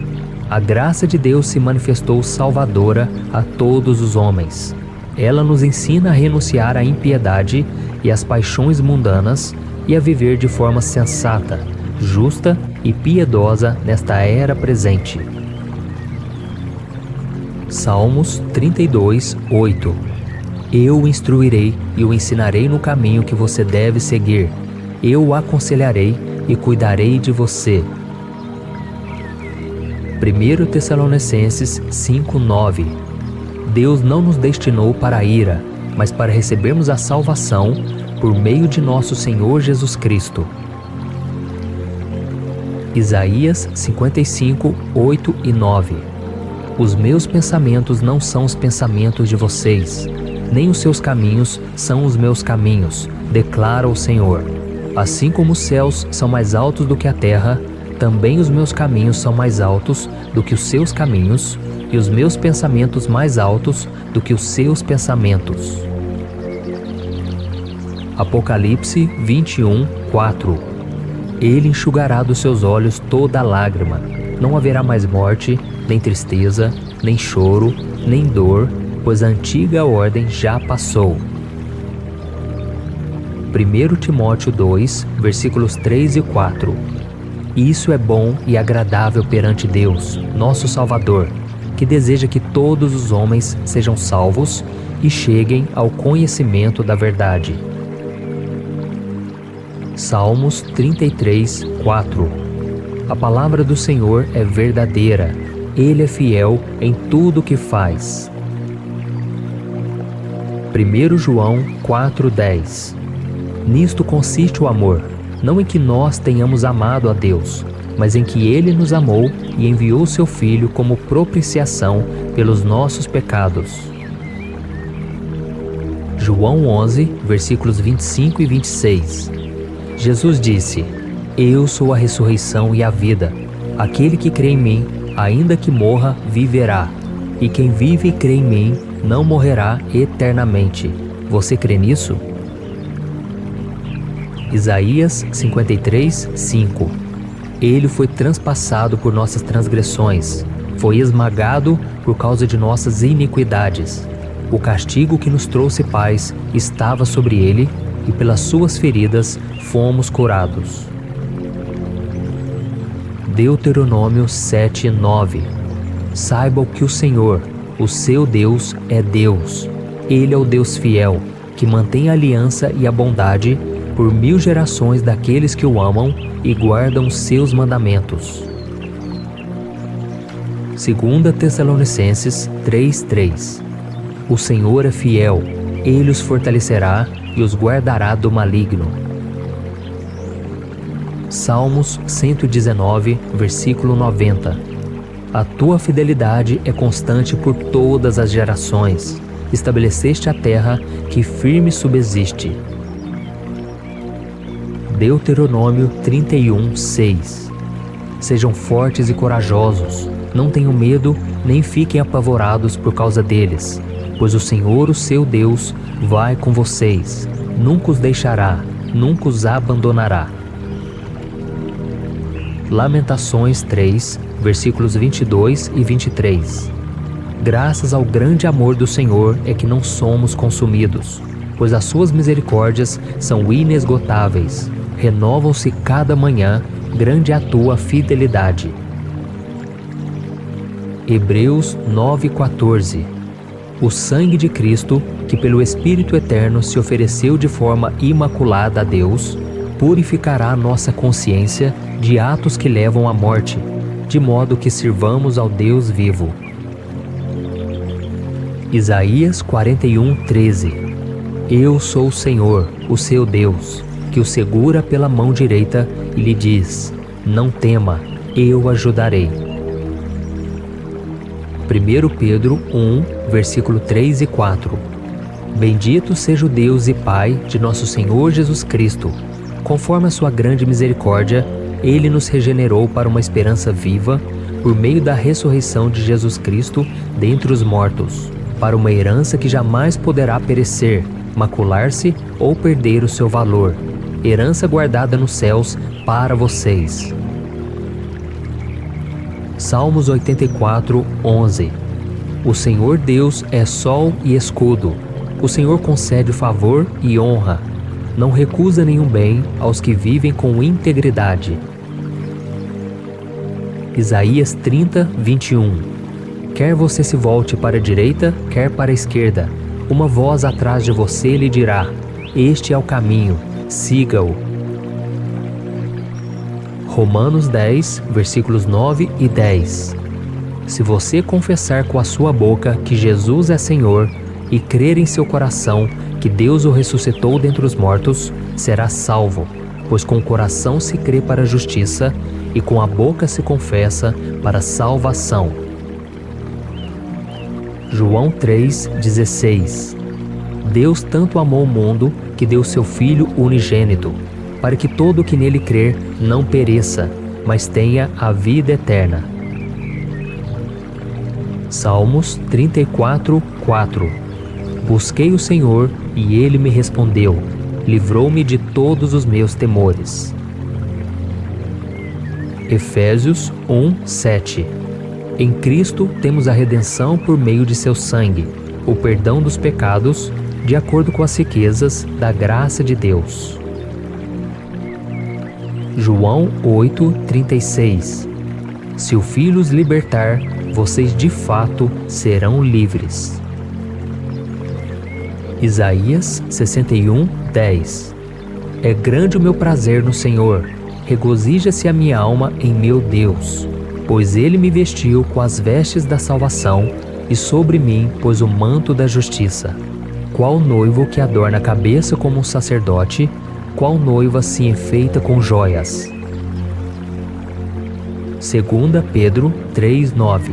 A graça de Deus se manifestou salvadora a todos os homens. Ela nos ensina a renunciar à impiedade e às paixões mundanas e a viver de forma sensata, justa e piedosa nesta era presente. Salmos 32, 8. Eu o instruirei e o ensinarei no caminho que você deve seguir. Eu o aconselharei e cuidarei de você. 1 Tessalonicenses 5, 9. Deus não nos destinou para a ira, mas para recebermos a salvação por meio de nosso Senhor Jesus Cristo. Isaías 55, 8 e 9. Os meus pensamentos não são os pensamentos de vocês, nem os seus caminhos são os meus caminhos, declara o Senhor. Assim como os céus são mais altos do que a terra, também os meus caminhos são mais altos do que os seus caminhos, e os meus pensamentos mais altos do que os seus pensamentos. Apocalipse 21, 4. Ele enxugará dos seus olhos toda lágrima. Não haverá mais morte, nem tristeza, nem choro, nem dor, pois a antiga ordem já passou. 1 Timóteo 2, versículos 3 e 4. Isso é bom e agradável perante Deus, nosso Salvador, que deseja que todos os homens sejam salvos e cheguem ao conhecimento da verdade. Salmos 33, 4. A palavra do Senhor é verdadeira, Ele é fiel em tudo o que faz. 1 João 4:10. Nisto consiste o amor, não em que nós tenhamos amado a Deus, mas em que Ele nos amou e enviou seu Filho como propiciação pelos nossos pecados. João 11, versículos 25 e 26. Jesus disse: Eu sou a ressurreição e a vida. Aquele que crê em mim, ainda que morra, viverá. E quem vive e crê em mim, não morrerá eternamente. Você crê nisso? Isaías 53, 5. Ele foi transpassado por nossas transgressões, foi esmagado por causa de nossas iniquidades. O castigo que nos trouxe paz estava sobre ele, e pelas suas feridas fomos curados. Deuteronômio 7, 9. Saiba que o Senhor, o seu Deus, é Deus. Ele é o Deus fiel, que mantém a aliança e a bondade por 1000 gerações daqueles que o amam e guardam seus mandamentos. 2 Tessalonicenses 3:3. O Senhor é fiel, Ele os fortalecerá e os guardará do maligno. Salmos 119, versículo 90. A tua fidelidade é constante por todas as gerações. Estabeleceste a terra que firme subsiste. Deuteronômio 31, 6. Sejam fortes e corajosos, não tenham medo, nem fiquem apavorados por causa deles, pois o Senhor, o seu Deus, vai com vocês, nunca os deixará, nunca os abandonará. Lamentações 3, versículos 22 e 23. Graças ao grande amor do Senhor é que não somos consumidos, pois as suas misericórdias são inesgotáveis, renovam-se cada manhã, grande é a tua fidelidade. Hebreus 9:14. O sangue de Cristo, que pelo Espírito Eterno se ofereceu de forma imaculada a Deus, purificará nossa consciência de atos que levam à morte, de modo que sirvamos ao Deus vivo. Isaías 41:13. Eu sou o Senhor, o seu Deus, que o segura pela mão direita e lhe diz: não tema, eu o ajudarei. 1 Pedro 1, versículo 3 e 4. Bendito seja o Deus e Pai de nosso Senhor Jesus Cristo. Conforme a sua grande misericórdia, Ele nos regenerou para uma esperança viva, por meio da ressurreição de Jesus Cristo dentre os mortos, para uma herança que jamais poderá perecer, macular-se ou perder o seu valor, herança guardada nos céus para vocês. Salmos 84, 11. O Senhor Deus é sol e escudo. O Senhor concede favor e honra. Não recusa nenhum bem aos que vivem com integridade. Isaías 30, 21. Quer você se volte para a direita, quer para a esquerda, uma voz atrás de você lhe dirá: este é o caminho, siga-o. Romanos 10, versículos 9 e 10. Se você confessar com a sua boca que Jesus é Senhor e crer em seu coração que Deus o ressuscitou dentre os mortos, será salvo, pois com o coração se crê para a justiça e com a boca se confessa para a salvação. João 3,16. Deus tanto amou o mundo que deu seu Filho unigênito, para que todo o que nele crer não pereça, mas tenha a vida eterna. Salmos 34:4. Busquei o Senhor e ele me respondeu, livrou-me de todos os meus temores. Efésios 1:7. Em Cristo temos a redenção por meio de seu sangue, o perdão dos pecados, de acordo com as riquezas da graça de Deus. João 8:36. Se o Filho os libertar, vocês de fato serão livres. Isaías 61:10. É grande o meu prazer no Senhor, regozija-se a minha alma em meu Deus, pois ele me vestiu com as vestes da salvação e sobre mim pôs o manto da justiça. Qual noivo que adorna a cabeça como um sacerdote, qual noiva se enfeita com joias. 2 Pedro 3:9.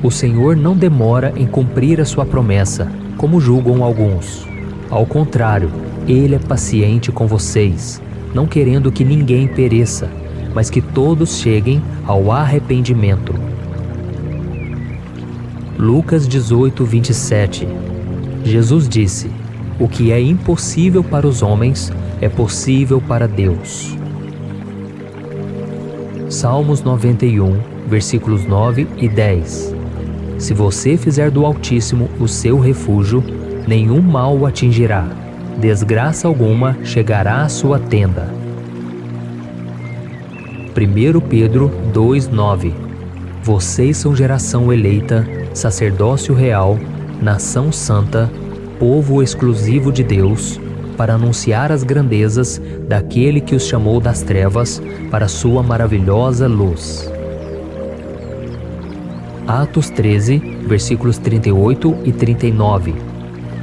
O Senhor não demora em cumprir a sua promessa, como julgam alguns. Ao contrário, ele é paciente com vocês, não querendo que ninguém pereça, mas que todos cheguem ao arrependimento. Lucas 18:27. Jesus disse: o que é impossível para os homens é possível para Deus. Salmos 91, versículos 9 e 10. Se você fizer do Altíssimo o seu refúgio, nenhum mal o atingirá, desgraça alguma chegará à sua tenda. 1 Pedro 2:9. Vocês são geração eleita, sacerdócio real, nação santa, povo exclusivo de Deus, para anunciar as grandezas daquele que os chamou das trevas para a sua maravilhosa luz. Atos 13, versículos 38 e 39.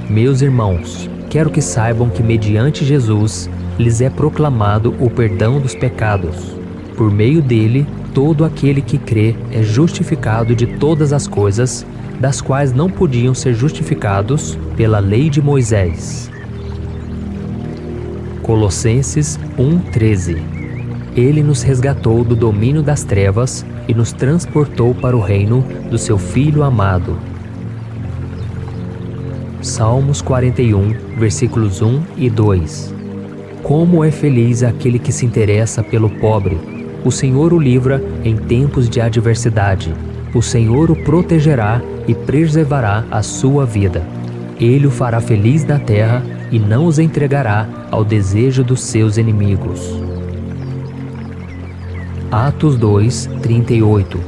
Meus irmãos, quero que saibam que mediante Jesus lhes é proclamado o perdão dos pecados. Por meio dele, todo aquele que crê é justificado de todas as coisas, das quais não podiam ser justificados pela lei de Moisés. Colossenses 1:13. Ele nos resgatou do domínio das trevas e nos transportou para o reino do seu Filho amado. Salmos 41, versículos 1 e 2. Como é feliz aquele que se interessa pelo pobre! O Senhor o livra em tempos de adversidade. O Senhor o protegerá e preservará a sua vida. Ele o fará feliz na terra e não os entregará ao desejo dos seus inimigos. Atos 2:38.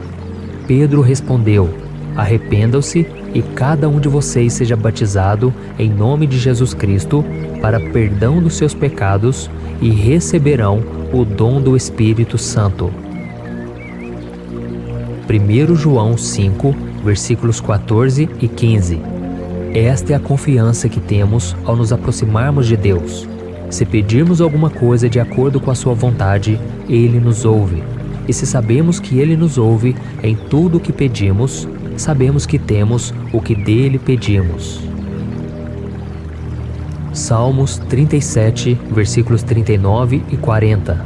Pedro respondeu: arrependam-se e cada um de vocês seja batizado em nome de Jesus Cristo para perdão dos seus pecados e receberão o dom do Espírito Santo. 1 João 5, versículos 14 e 15. Esta é a confiança que temos ao nos aproximarmos de Deus. Se pedirmos alguma coisa de acordo com a sua vontade, Ele nos ouve. E se sabemos que Ele nos ouve em tudo o que pedimos, sabemos que temos o que dele pedimos. Salmos 37, versículos 39 e 40.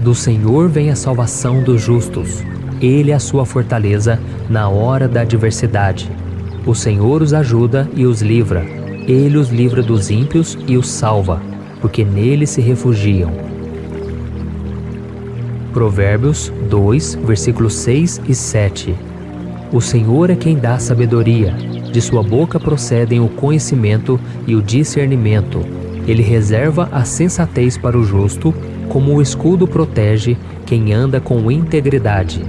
Do Senhor vem a salvação dos justos. Ele é a sua fortaleza na hora da adversidade. O Senhor os ajuda e os livra. Ele os livra dos ímpios e os salva, porque nele se refugiam. Provérbios 2, versículos 6 e 7. O Senhor é quem dá sabedoria. De sua boca procedem o conhecimento e o discernimento. Ele reserva a sensatez para o justo, como o escudo protege quem anda com integridade.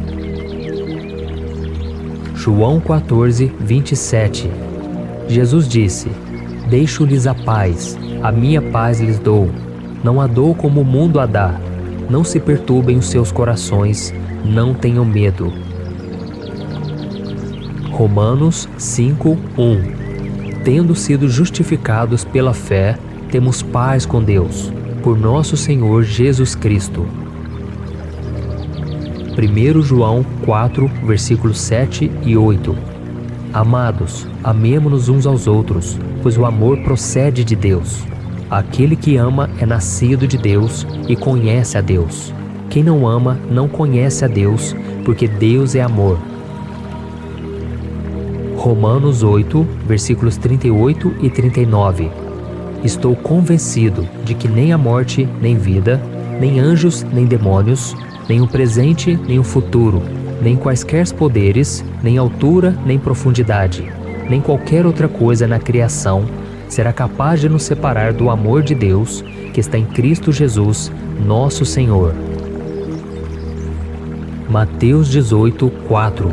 João 14, 27. Jesus disse: deixo-lhes a paz, a minha paz lhes dou. Não a dou como o mundo a dá. Não se perturbem os seus corações, não tenham medo. Romanos 5:1. tendo sido justificados pela fé, temos paz com Deus, por nosso Senhor Jesus Cristo. 1 João 4, versículos 7 e 8. Amados, amemo-nos uns aos outros, pois o amor procede de Deus. Aquele que ama é nascido de Deus e conhece a Deus. Quem não ama não conhece a Deus, porque Deus é amor. Romanos 8, versículos 38 e 39. Estou convencido de que nem a morte, nem vida, nem anjos, nem demônios, nem o presente, nem o futuro, nem quaisquer poderes, nem altura, nem profundidade, nem qualquer outra coisa na criação será capaz de nos separar do amor de Deus que está em Cristo Jesus, nosso Senhor. Mateus 18, 4.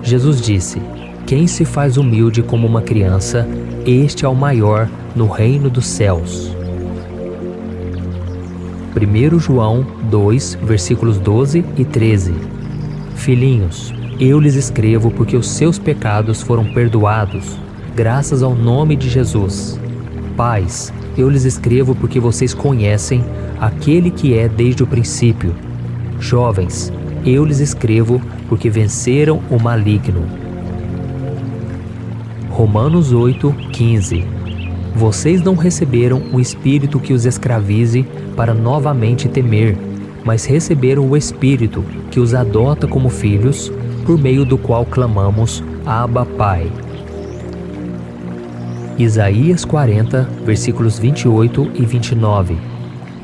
Jesus disse: quem se faz humilde como uma criança, este é o maior no reino dos céus. 1 João 2, versículos 12 e 13. Filhinhos, eu lhes escrevo porque os seus pecados foram perdoados, graças ao nome de Jesus. Pais, eu lhes escrevo porque vocês conhecem aquele que é desde o princípio. Jovens, eu lhes escrevo porque venceram o maligno. Romanos 8, 15. Vocês não receberam o Espírito que os escravize para novamente temer, mas receberam o Espírito que os adota como filhos, por meio do qual clamamos, Abba, Pai. Isaías 40, versículos 28 e 29.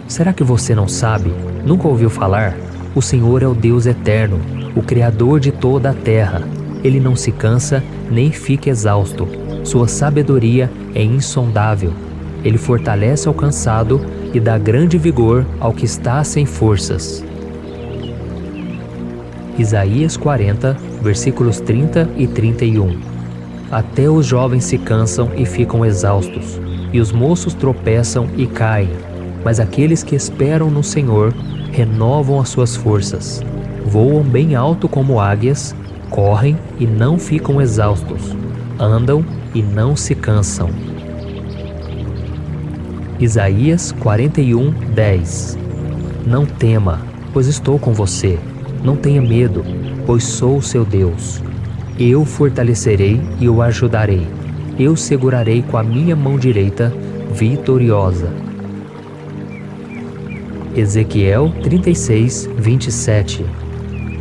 Será que você não sabe? Nunca ouviu falar? O Senhor é o Deus eterno, o Criador de toda a terra. Ele não se cansa, nem fica exausto. Sua sabedoria é insondável. Ele fortalece ao cansado e dá grande vigor ao que está sem forças. Isaías 40, versículos 30 e 31. Até os jovens se cansam e ficam exaustos, e os moços tropeçam e caem, mas aqueles que esperam no Senhor renovam as suas forças. Voam bem alto como águias, correm e não ficam exaustos, andam e não se cansam. Isaías 41, 10. Não tema, pois estou com você. Não tenha medo, pois sou o seu Deus. Eu o fortalecerei e o ajudarei. Eu segurarei com a minha mão direita, vitoriosa. Ezequiel 36, 27.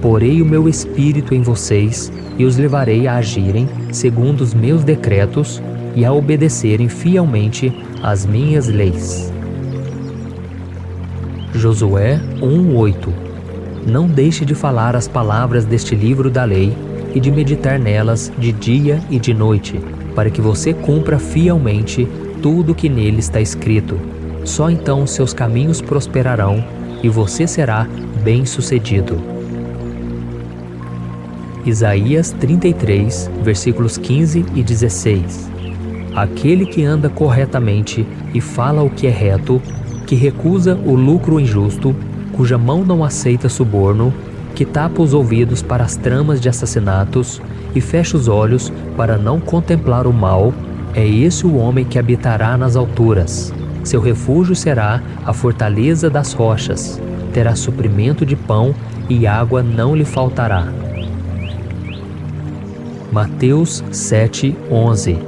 Porei o meu espírito em vocês e os levarei a agirem segundo os meus decretos e a obedecerem fielmente às minhas leis. Josué 1:8. Não deixe de falar as palavras deste livro da lei e de meditar nelas de dia e de noite, para que você cumpra fielmente tudo o que nele está escrito. Só então seus caminhos prosperarão e você será bem-sucedido. Isaías 33, versículos 15 e 16. Aquele que anda corretamente e fala o que é reto, que recusa o lucro injusto, cuja mão não aceita suborno, que tapa os ouvidos para as tramas de assassinatos e fecha os olhos para não contemplar o mal, é esse o homem que habitará nas alturas. Seu refúgio será a fortaleza das rochas, terá suprimento de pão e água não lhe faltará. Mateus 7, 11.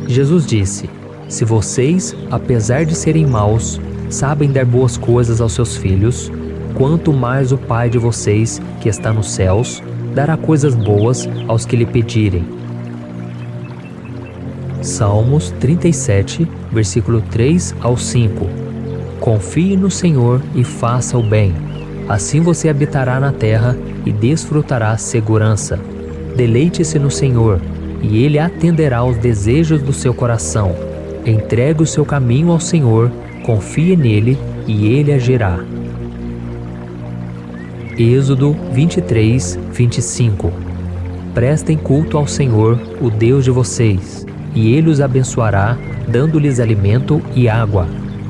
Jesus disse: se vocês, apesar de serem maus, sabem dar boas coisas aos seus filhos, quanto mais o Pai de vocês, que está nos céus, dará coisas boas aos que lhe pedirem. Salmos 37, versículo 3 ao 5. Confie no Senhor e faça o bem. Assim você habitará na terra e desfrutará segurança. Deleite-se no Senhor, e Ele atenderá aos desejos do seu coração. Entregue o seu caminho ao Senhor, confie nele, e Ele agirá. Êxodo 23, 25. Prestem culto ao Senhor, o Deus de vocês, e Ele os abençoará, dando-lhes alimento e água.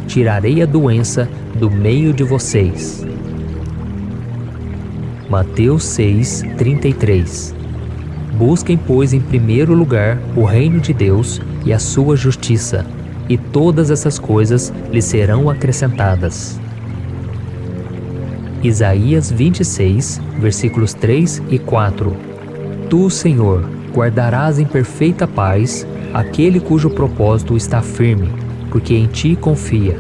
Tirarei a doença do meio de vocês. Mateus 6, 33. Busquem, pois, em primeiro lugar o reino de Deus e a sua justiça, e todas essas coisas lhe serão acrescentadas. Isaías 26, versículos 3 e 4. Tu, Senhor, guardarás em perfeita paz aquele cujo propósito está firme, porque em ti confia.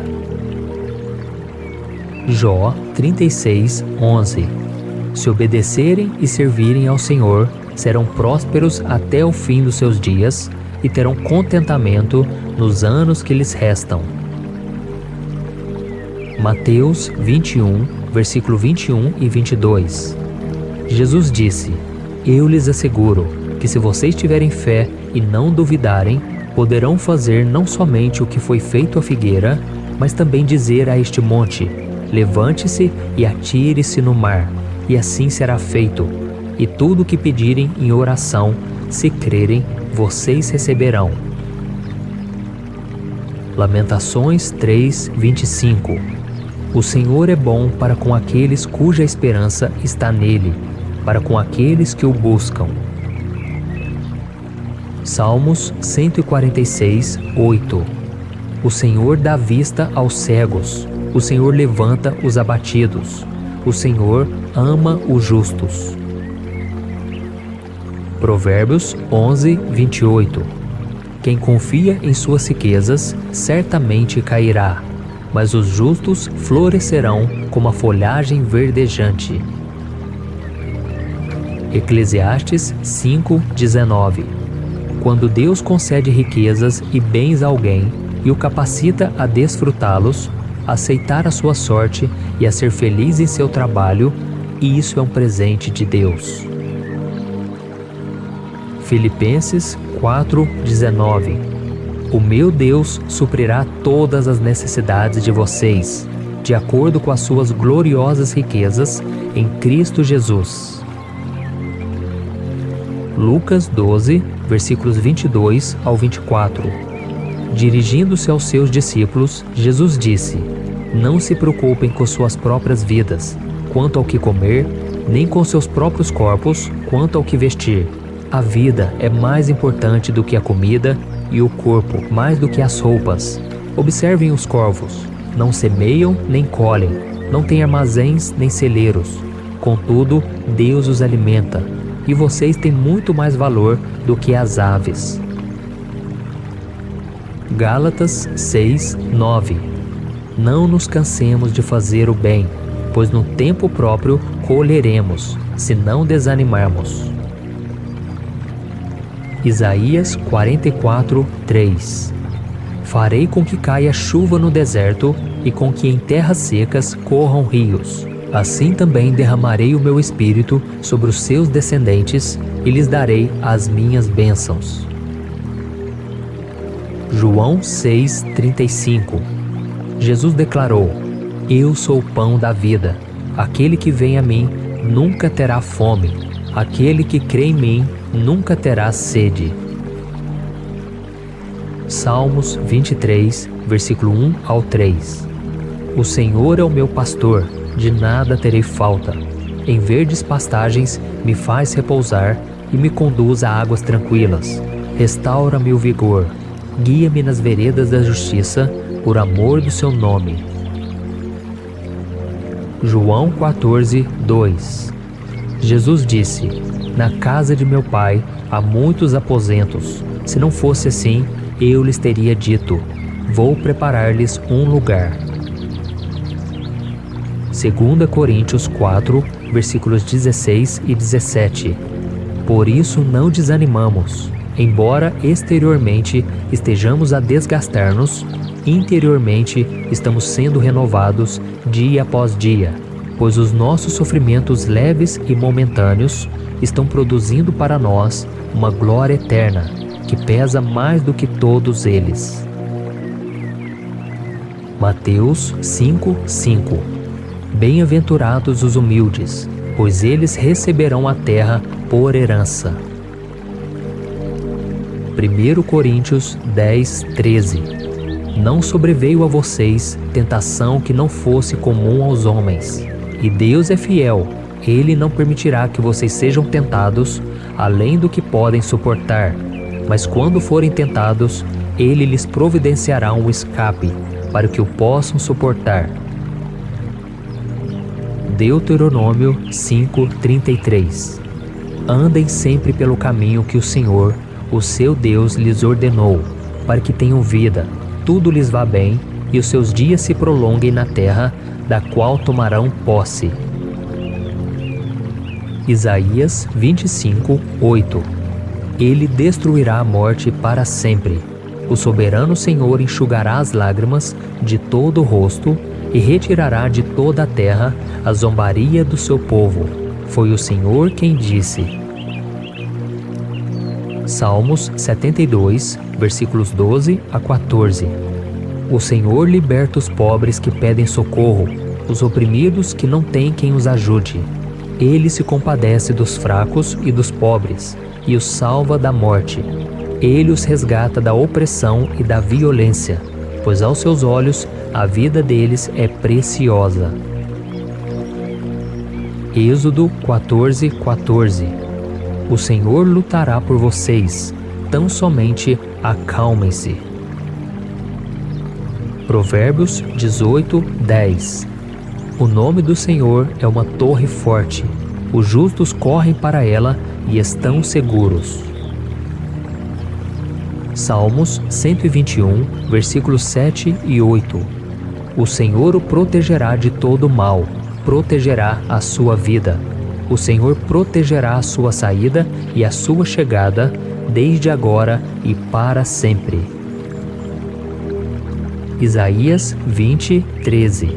Jó 36, 11. Se obedecerem e servirem ao Senhor, serão prósperos até o fim dos seus dias e terão contentamento nos anos que lhes restam. Mateus 21, versículo 21 e 22. Jesus disse: Eu lhes asseguro que se vocês tiverem fé e não duvidarem, poderão fazer não somente o que foi feito à figueira, mas também dizer a este monte: levante-se e atire-se no mar, e assim será feito. E tudo o que pedirem em oração, se crerem, vocês receberão. Lamentações 3, 25. O Senhor é bom para com aqueles cuja esperança está nele, para com aqueles que o buscam. Salmos 146, 8. O Senhor dá vista aos cegos, o Senhor levanta os abatidos, o Senhor ama os justos. Provérbios 11, 28. Quem confia em suas riquezas certamente cairá, mas os justos florescerão como a folhagem verdejante. Eclesiastes 5, 19. Quando Deus concede riquezas e bens a alguém e o capacita a desfrutá-los, a aceitar a sua sorte e a ser feliz em seu trabalho, isso é um presente de Deus. Filipenses 4, 19. O meu Deus suprirá todas as necessidades de vocês, de acordo com as suas gloriosas riquezas em Cristo Jesus. Lucas 12, versículos 22 ao 24. Dirigindo-se aos seus discípulos, Jesus disse: Não se preocupem com suas próprias vidas, quanto ao que comer, nem com seus próprios corpos, quanto ao que vestir. A vida é mais importante do que a comida e o corpo mais do que as roupas. Observem os corvos. Não semeiam nem colhem, não têm armazéns nem celeiros. Contudo, Deus os alimenta, e vocês têm muito mais valor do que as aves. Gálatas 6, 9. Não nos cansemos de fazer o bem, pois no tempo próprio colheremos, se não desanimarmos. Isaías 44, 3. Farei com que caia chuva no deserto e com que em terras secas corram rios. Assim também derramarei o meu espírito sobre os seus descendentes e lhes darei as minhas bênçãos. João 6, 35. Jesus declarou: Eu sou o pão da vida. Aquele que vem a mim nunca terá fome. Aquele que crê em mim nunca terá sede. Salmos 23, versículo 1 ao 3. O Senhor é o meu pastor, de nada terei falta. Em verdes pastagens me faz repousar e me conduz a águas tranquilas. Restaura-me o vigor, guia-me nas veredas da justiça, por amor do seu nome. João 14, 2. Jesus disse: Na casa de meu pai há muitos aposentos. Se não fosse assim, eu lhes teria dito: Vou preparar-lhes um lugar. 2 Coríntios 4, versículos 16 e 17. Por isso não desanimamos. Embora exteriormente estejamos a desgastar-nos, interiormente estamos sendo renovados dia após dia, pois os nossos sofrimentos leves e momentâneos estão produzindo para nós uma glória eterna, que pesa mais do que todos eles. Mateus 5, 5. Bem-aventurados os humildes, pois eles receberão a terra por herança. 1 Coríntios 10, 13. Não sobreveio a vocês tentação que não fosse comum aos homens. E Deus é fiel, Ele não permitirá que vocês sejam tentados além do que podem suportar. mas quando forem tentados, ele lhes providenciará um escape, para que o possam suportar. Deuteronômio 5:33. Andem sempre pelo caminho que o Senhor, o seu Deus, lhes ordenou, para que tenham vida, tudo lhes vá bem, e os seus dias se prolonguem na terra, da qual tomarão posse. Isaías 25:8. Ele destruirá a morte para sempre. O soberano Senhor enxugará as lágrimas de todo o rosto e retirará de toda a terra a zombaria do seu povo. Foi o Senhor quem disse. Salmos 72, versículos 12 a 14. O Senhor liberta os pobres que pedem socorro, os oprimidos que não têm quem os ajude. Ele se compadece dos fracos e dos pobres, e os salva da morte. Ele os resgata da opressão e da violência, pois aos seus olhos a vida deles é preciosa. Êxodo 14:14. O Senhor lutará por vocês, tão somente acalmem-se. Provérbios 18:10. O nome do Senhor é uma torre forte. Os justos correm para ela e estão seguros. Salmos 121, versículos 7 e 8. O Senhor o protegerá de todo mal, protegerá a sua vida. O Senhor protegerá a sua saída e a sua chegada, desde agora e para sempre. Isaías 20:13.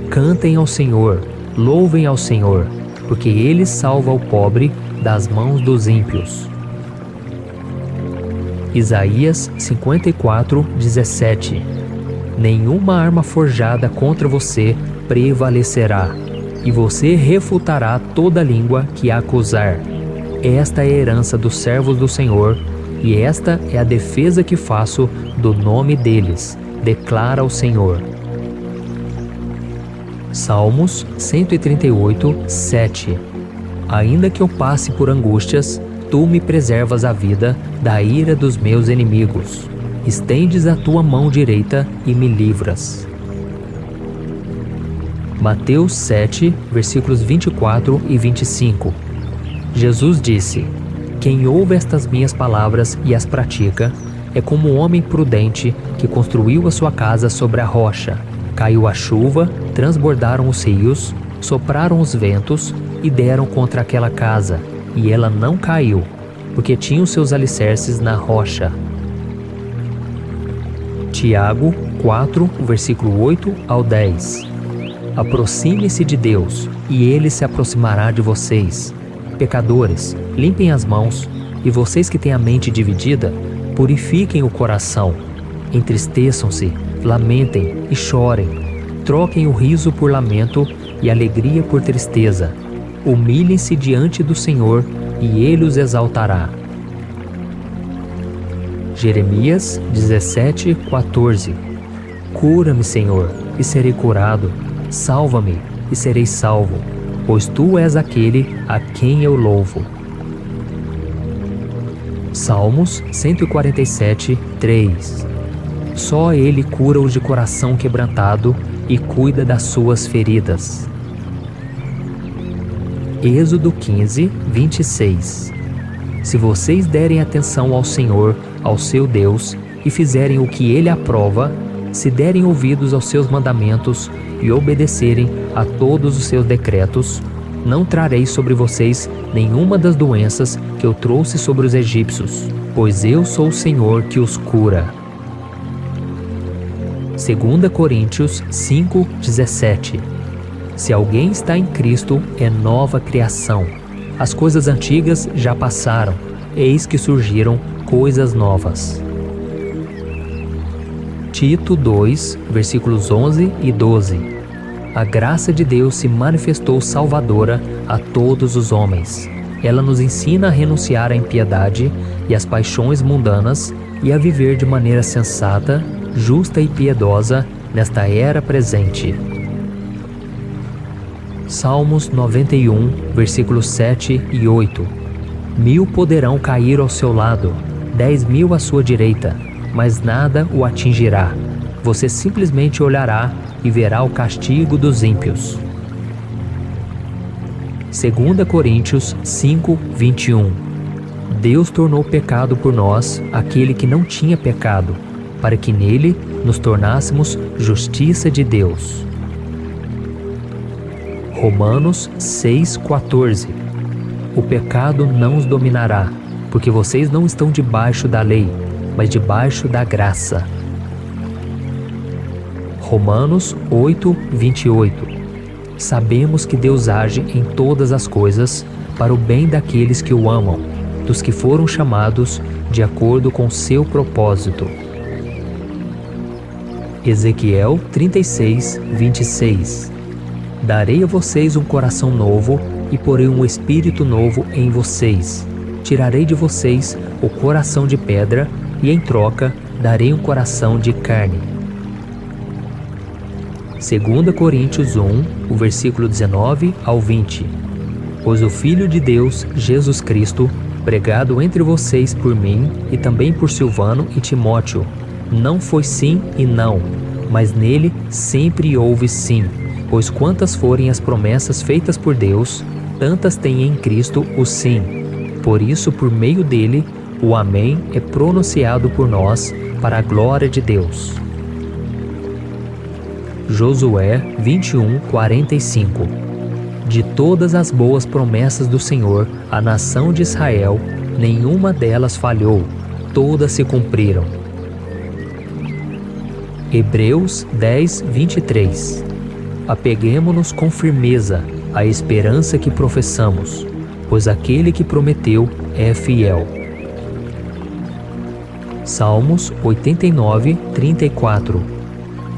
Cantem ao Senhor, louvem ao Senhor, porque Ele salva o pobre das mãos dos ímpios. Isaías 54:17. Nenhuma arma forjada contra você prevalecerá, e você refutará toda língua que a acusar. Esta é a herança dos servos do Senhor, e esta é a defesa que faço do nome deles, declara o Senhor. Salmos 138:7. Ainda que eu passe por angústias, tu me preservas a vida da ira dos meus inimigos. Estendes a tua mão direita e me livras. Mateus 7, versículos 24 e 25. Jesus disse: Quem ouve estas minhas palavras e as pratica, é como um homem prudente que construiu a sua casa sobre a rocha. Caiu a chuva, transbordaram os rios, sopraram os ventos e deram contra aquela casa, e ela não caiu, porque tinha os seus alicerces na rocha. Tiago 4, versículo 8 ao 10. Aproxime-se de Deus, e Ele se aproximará de vocês. Pecadores, limpem as mãos, e vocês que têm a mente dividida, purifiquem o coração. Entristeçam-se, lamentem e chorem. Troquem o riso por lamento e alegria por tristeza. Humilhem-se diante do Senhor, e Ele os exaltará. Jeremias 17:14. Cura-me, Senhor, e serei curado. Salva-me, e serei salvo, pois Tu és aquele a quem eu louvo. Salmos 147:3. Só Ele cura os de coração quebrantado e cuida das suas feridas. Êxodo 15:26. Se vocês derem atenção ao Senhor, ao seu Deus, e fizerem o que Ele aprova, se derem ouvidos aos seus mandamentos e obedecerem a todos os seus decretos, não trarei sobre vocês nenhuma das doenças que eu trouxe sobre os egípcios, pois eu sou o Senhor que os cura. 2 Coríntios 5:17. Se alguém está em Cristo, é nova criação. As coisas antigas já passaram, eis que surgiram coisas novas. Tito 2, versículos 11 e 12. A graça de Deus se manifestou salvadora a todos os homens. Ela nos ensina a renunciar à impiedade e às paixões mundanas e a viver de maneira sensata, justa e piedosa nesta era presente. Salmos 91, versículos 7 e 8. 1000 poderão cair ao seu lado, 10.000 à sua direita, mas nada o atingirá. Você simplesmente olhará e verá o castigo dos ímpios. 2 Coríntios 5:21. Deus tornou pecado por nós aquele que não tinha pecado, para que nele nos tornássemos justiça de Deus. Romanos 6:14. O pecado não os dominará, porque vocês não estão debaixo da lei, mas debaixo da graça. Romanos 8:28. Sabemos que Deus age em todas as coisas para o bem daqueles que o amam, dos que foram chamados de acordo com seu propósito. Ezequiel 36:26. Darei a vocês um coração novo e porei um espírito novo em vocês. Tirarei de vocês o coração de pedra e, em troca, darei um coração de carne. 2 Coríntios 1, o versículo 19 ao 20. Pois o Filho de Deus, Jesus Cristo, pregado entre vocês por mim e também por Silvano e Timóteo, não foi sim e não, mas nele sempre houve sim, pois quantas forem as promessas feitas por Deus, tantas tem em Cristo o sim. Por isso, por meio dele, o amém é pronunciado por nós para a glória de Deus. Josué 21:45. De todas as boas promessas do Senhor à nação de Israel, nenhuma delas falhou, todas se cumpriram. Hebreus 10:23. Apeguemo-nos com firmeza à esperança que professamos, pois aquele que prometeu é fiel. Salmos 89:34.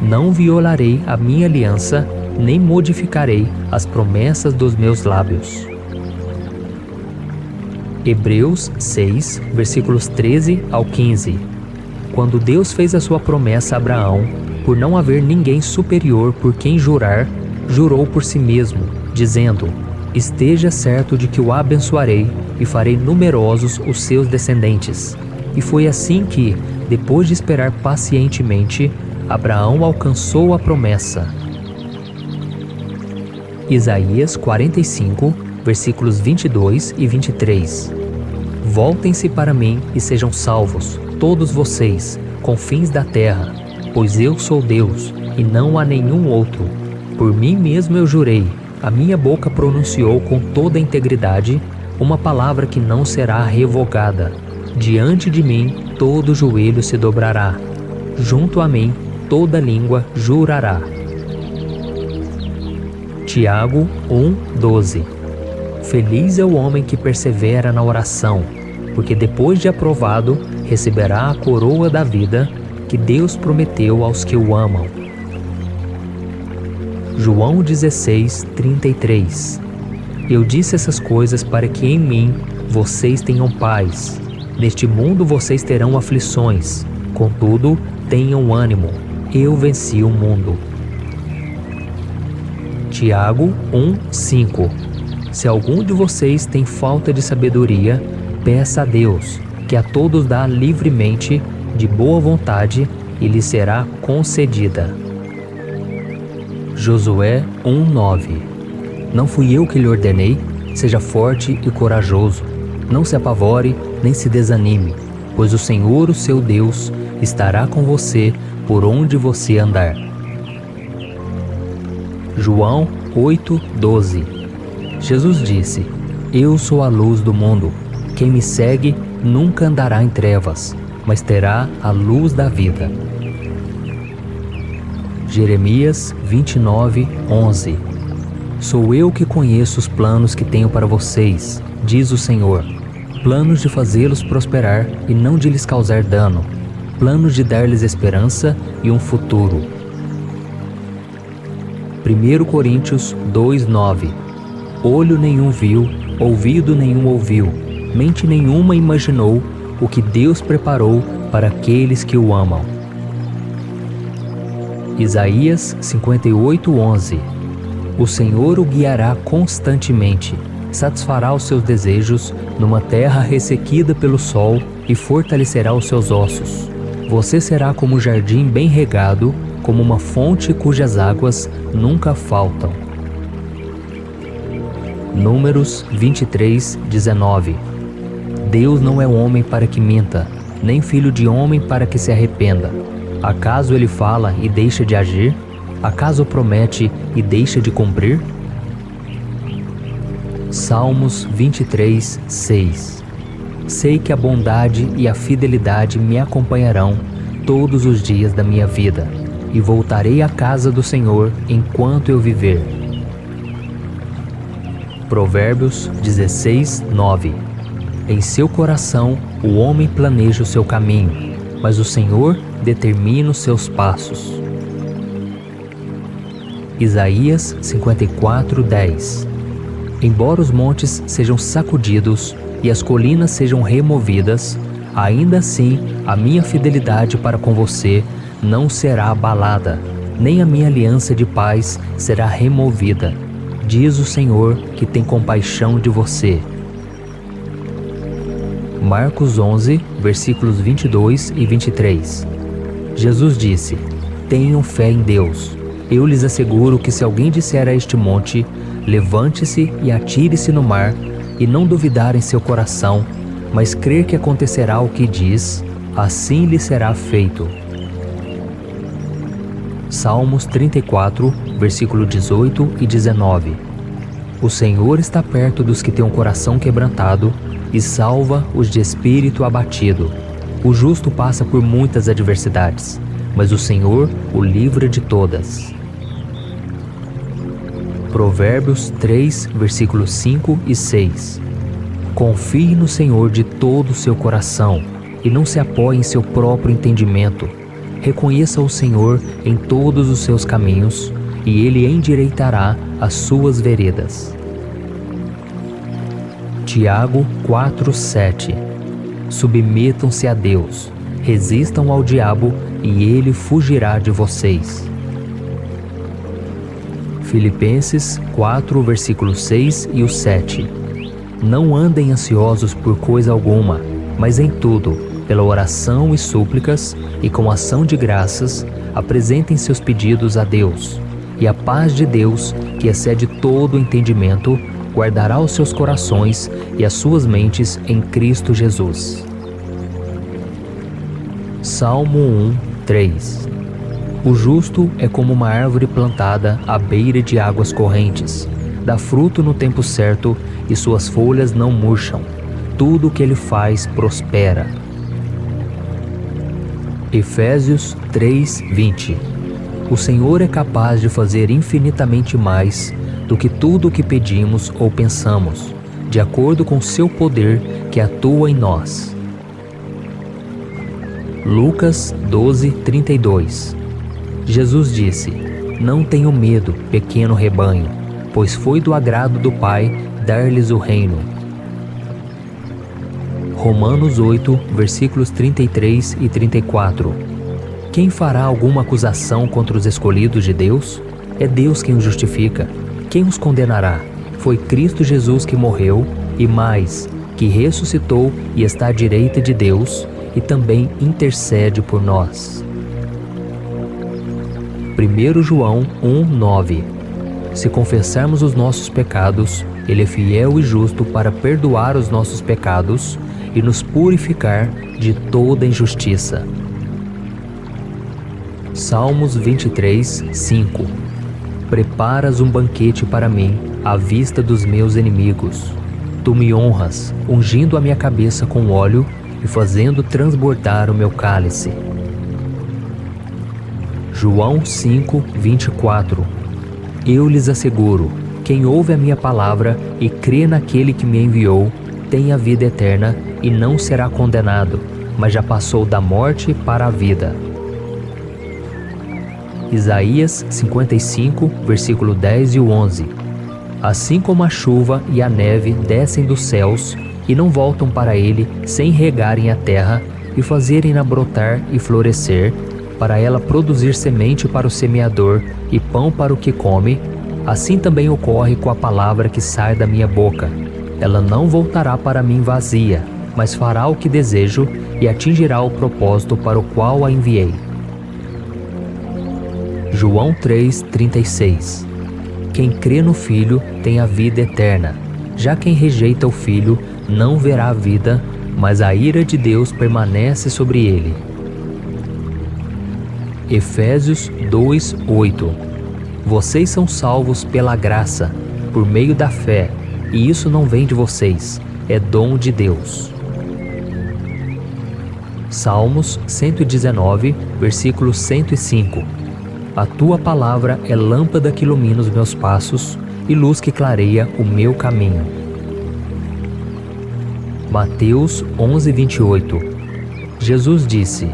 Não violarei a minha aliança, nem modificarei as promessas dos meus lábios. Hebreus 6, versículos 13 ao 15. Quando Deus fez a sua promessa a Abraão, por não haver ninguém superior por quem jurar, jurou por si mesmo, dizendo: Esteja certo de que o abençoarei e farei numerosos os seus descendentes. E foi assim que, depois de esperar pacientemente, Abraão alcançou a promessa. Isaías 45, versículos 22 e 23. Voltem-se para mim e sejam salvos, todos vocês, confins da terra, pois eu sou Deus, e não há nenhum outro. Por mim mesmo eu jurei, a minha boca pronunciou com toda a integridade uma palavra que não será revogada. Diante de mim todo joelho se dobrará, junto a mim toda língua jurará. Tiago 1:12. Feliz é o homem que persevera na oração, porque depois de aprovado, receberá a coroa da vida que Deus prometeu aos que o amam. João 16:33. Eu disse essas coisas para que em mim vocês tenham paz. Neste mundo vocês terão aflições, contudo, tenham ânimo. Eu venci o mundo. Tiago 1:5. Se algum de vocês tem falta de sabedoria, peça a Deus, que a todos dá livremente, de boa vontade, e lhe será concedida. Josué 1:9. Não fui eu que lhe ordenei? Seja forte e corajoso. Não se apavore, nem se desanime, pois o Senhor, o seu Deus, estará com você por onde você andar. João 8:12. Jesus disse: Eu sou a luz do mundo. Quem me segue nunca andará em trevas, mas terá a luz da vida. Jeremias 29:11. Sou eu que conheço os planos que tenho para vocês, diz o Senhor. Planos de fazê-los prosperar e não de lhes causar dano. Planos de dar-lhes esperança e um futuro. 1 Coríntios 2:9. Olho nenhum viu, ouvido nenhum ouviu, mente nenhuma imaginou o que Deus preparou para aqueles que o amam. Isaías 58:11. O Senhor o guiará constantemente, satisfará os seus desejos numa terra ressequida pelo sol e fortalecerá os seus ossos. Você será como um jardim bem regado, como uma fonte cujas águas nunca faltam. Números 23:19. Deus não é homem para que minta, nem filho de homem para que se arrependa. Acaso ele fala e deixa de agir? Acaso promete e deixa de cumprir? Salmos 23:6. Sei que a bondade e a fidelidade me acompanharão todos os dias da minha vida, e voltarei à casa do Senhor enquanto eu viver. Provérbios 16:9. Em seu coração o homem planeja o seu caminho, mas o Senhor determina os seus passos. Isaías 54:10. Embora os montes sejam sacudidos e as colinas sejam removidas, ainda assim a minha fidelidade para com você não será abalada, nem a minha aliança de paz será removida, diz o Senhor que tem compaixão de você. Marcos 11, versículos 22 e 23. Jesus disse: tenham fé em Deus. Eu lhes asseguro que se alguém disser a este monte, levante-se e atire-se no mar, e não duvidar em seu coração, mas crer que acontecerá o que diz, assim lhe será feito. Salmos 34, versículo 18 e 19. O Senhor está perto dos que têm o coração quebrantado e salva os de espírito abatido. O justo passa por muitas adversidades, mas o Senhor o livra de todas. Provérbios 3, versículos 5 e 6. Confie no Senhor de todo o seu coração e não se apoie em seu próprio entendimento. Reconheça o Senhor em todos os seus caminhos e Ele endireitará as suas veredas. Tiago 4:7. Submetam-se a Deus, resistam ao diabo e ele fugirá de vocês. Filipenses 4, versículos 6 e 7. Não andem ansiosos por coisa alguma, mas em tudo, pela oração e súplicas, e com ação de graças, apresentem seus pedidos a Deus. E a paz de Deus, que excede todo o entendimento, guardará os seus corações e as suas mentes em Cristo Jesus. Salmo 1:3. O justo é como uma árvore plantada à beira de águas correntes. Dá fruto no tempo certo e suas folhas não murcham. Tudo o que ele faz prospera. Efésios 3:20. O Senhor é capaz de fazer infinitamente mais do que tudo o que pedimos ou pensamos, de acordo com seu poder que atua em nós. Lucas 12:32. Jesus disse: não tenham medo, pequeno rebanho, pois foi do agrado do Pai dar-lhes o reino. Romanos 8, versículos 33 e 34. Quem fará alguma acusação contra os escolhidos de Deus? É Deus quem os justifica. Quem os condenará? Foi Cristo Jesus que morreu, e mais, que ressuscitou e está à direita de Deus, e também intercede por nós. 1 João 1:9. Se confessarmos os nossos pecados, Ele é fiel e justo para perdoar os nossos pecados e nos purificar de toda injustiça. Salmos 23:5. Preparas um banquete para mim, à vista dos meus inimigos. Tu me honras, ungindo a minha cabeça com óleo e fazendo transbordar o meu cálice. João 5:24. Eu lhes asseguro, quem ouve a minha palavra e crê naquele que me enviou, tem a vida eterna e não será condenado, mas já passou da morte para a vida. Isaías 55, versículo 10 e 11. Assim como a chuva e a neve descem dos céus e não voltam para ele sem regarem a terra e fazerem-na brotar e florescer, para ela produzir semente para o semeador e pão para o que come, assim também ocorre com a palavra que sai da minha boca. Ela não voltará para mim vazia, mas fará o que desejo e atingirá o propósito para o qual a enviei. João 3,36. Quem crê no Filho tem a vida eterna. Já quem rejeita o Filho não verá a vida, mas a ira de Deus permanece sobre ele. Efésios 2:8. Vocês são salvos pela graça, por meio da fé, e isso não vem de vocês, é dom de Deus. Salmos 119, versículo 105. A tua palavra é lâmpada que ilumina os meus passos e luz que clareia o meu caminho. Mateus 11:28. Jesus disse: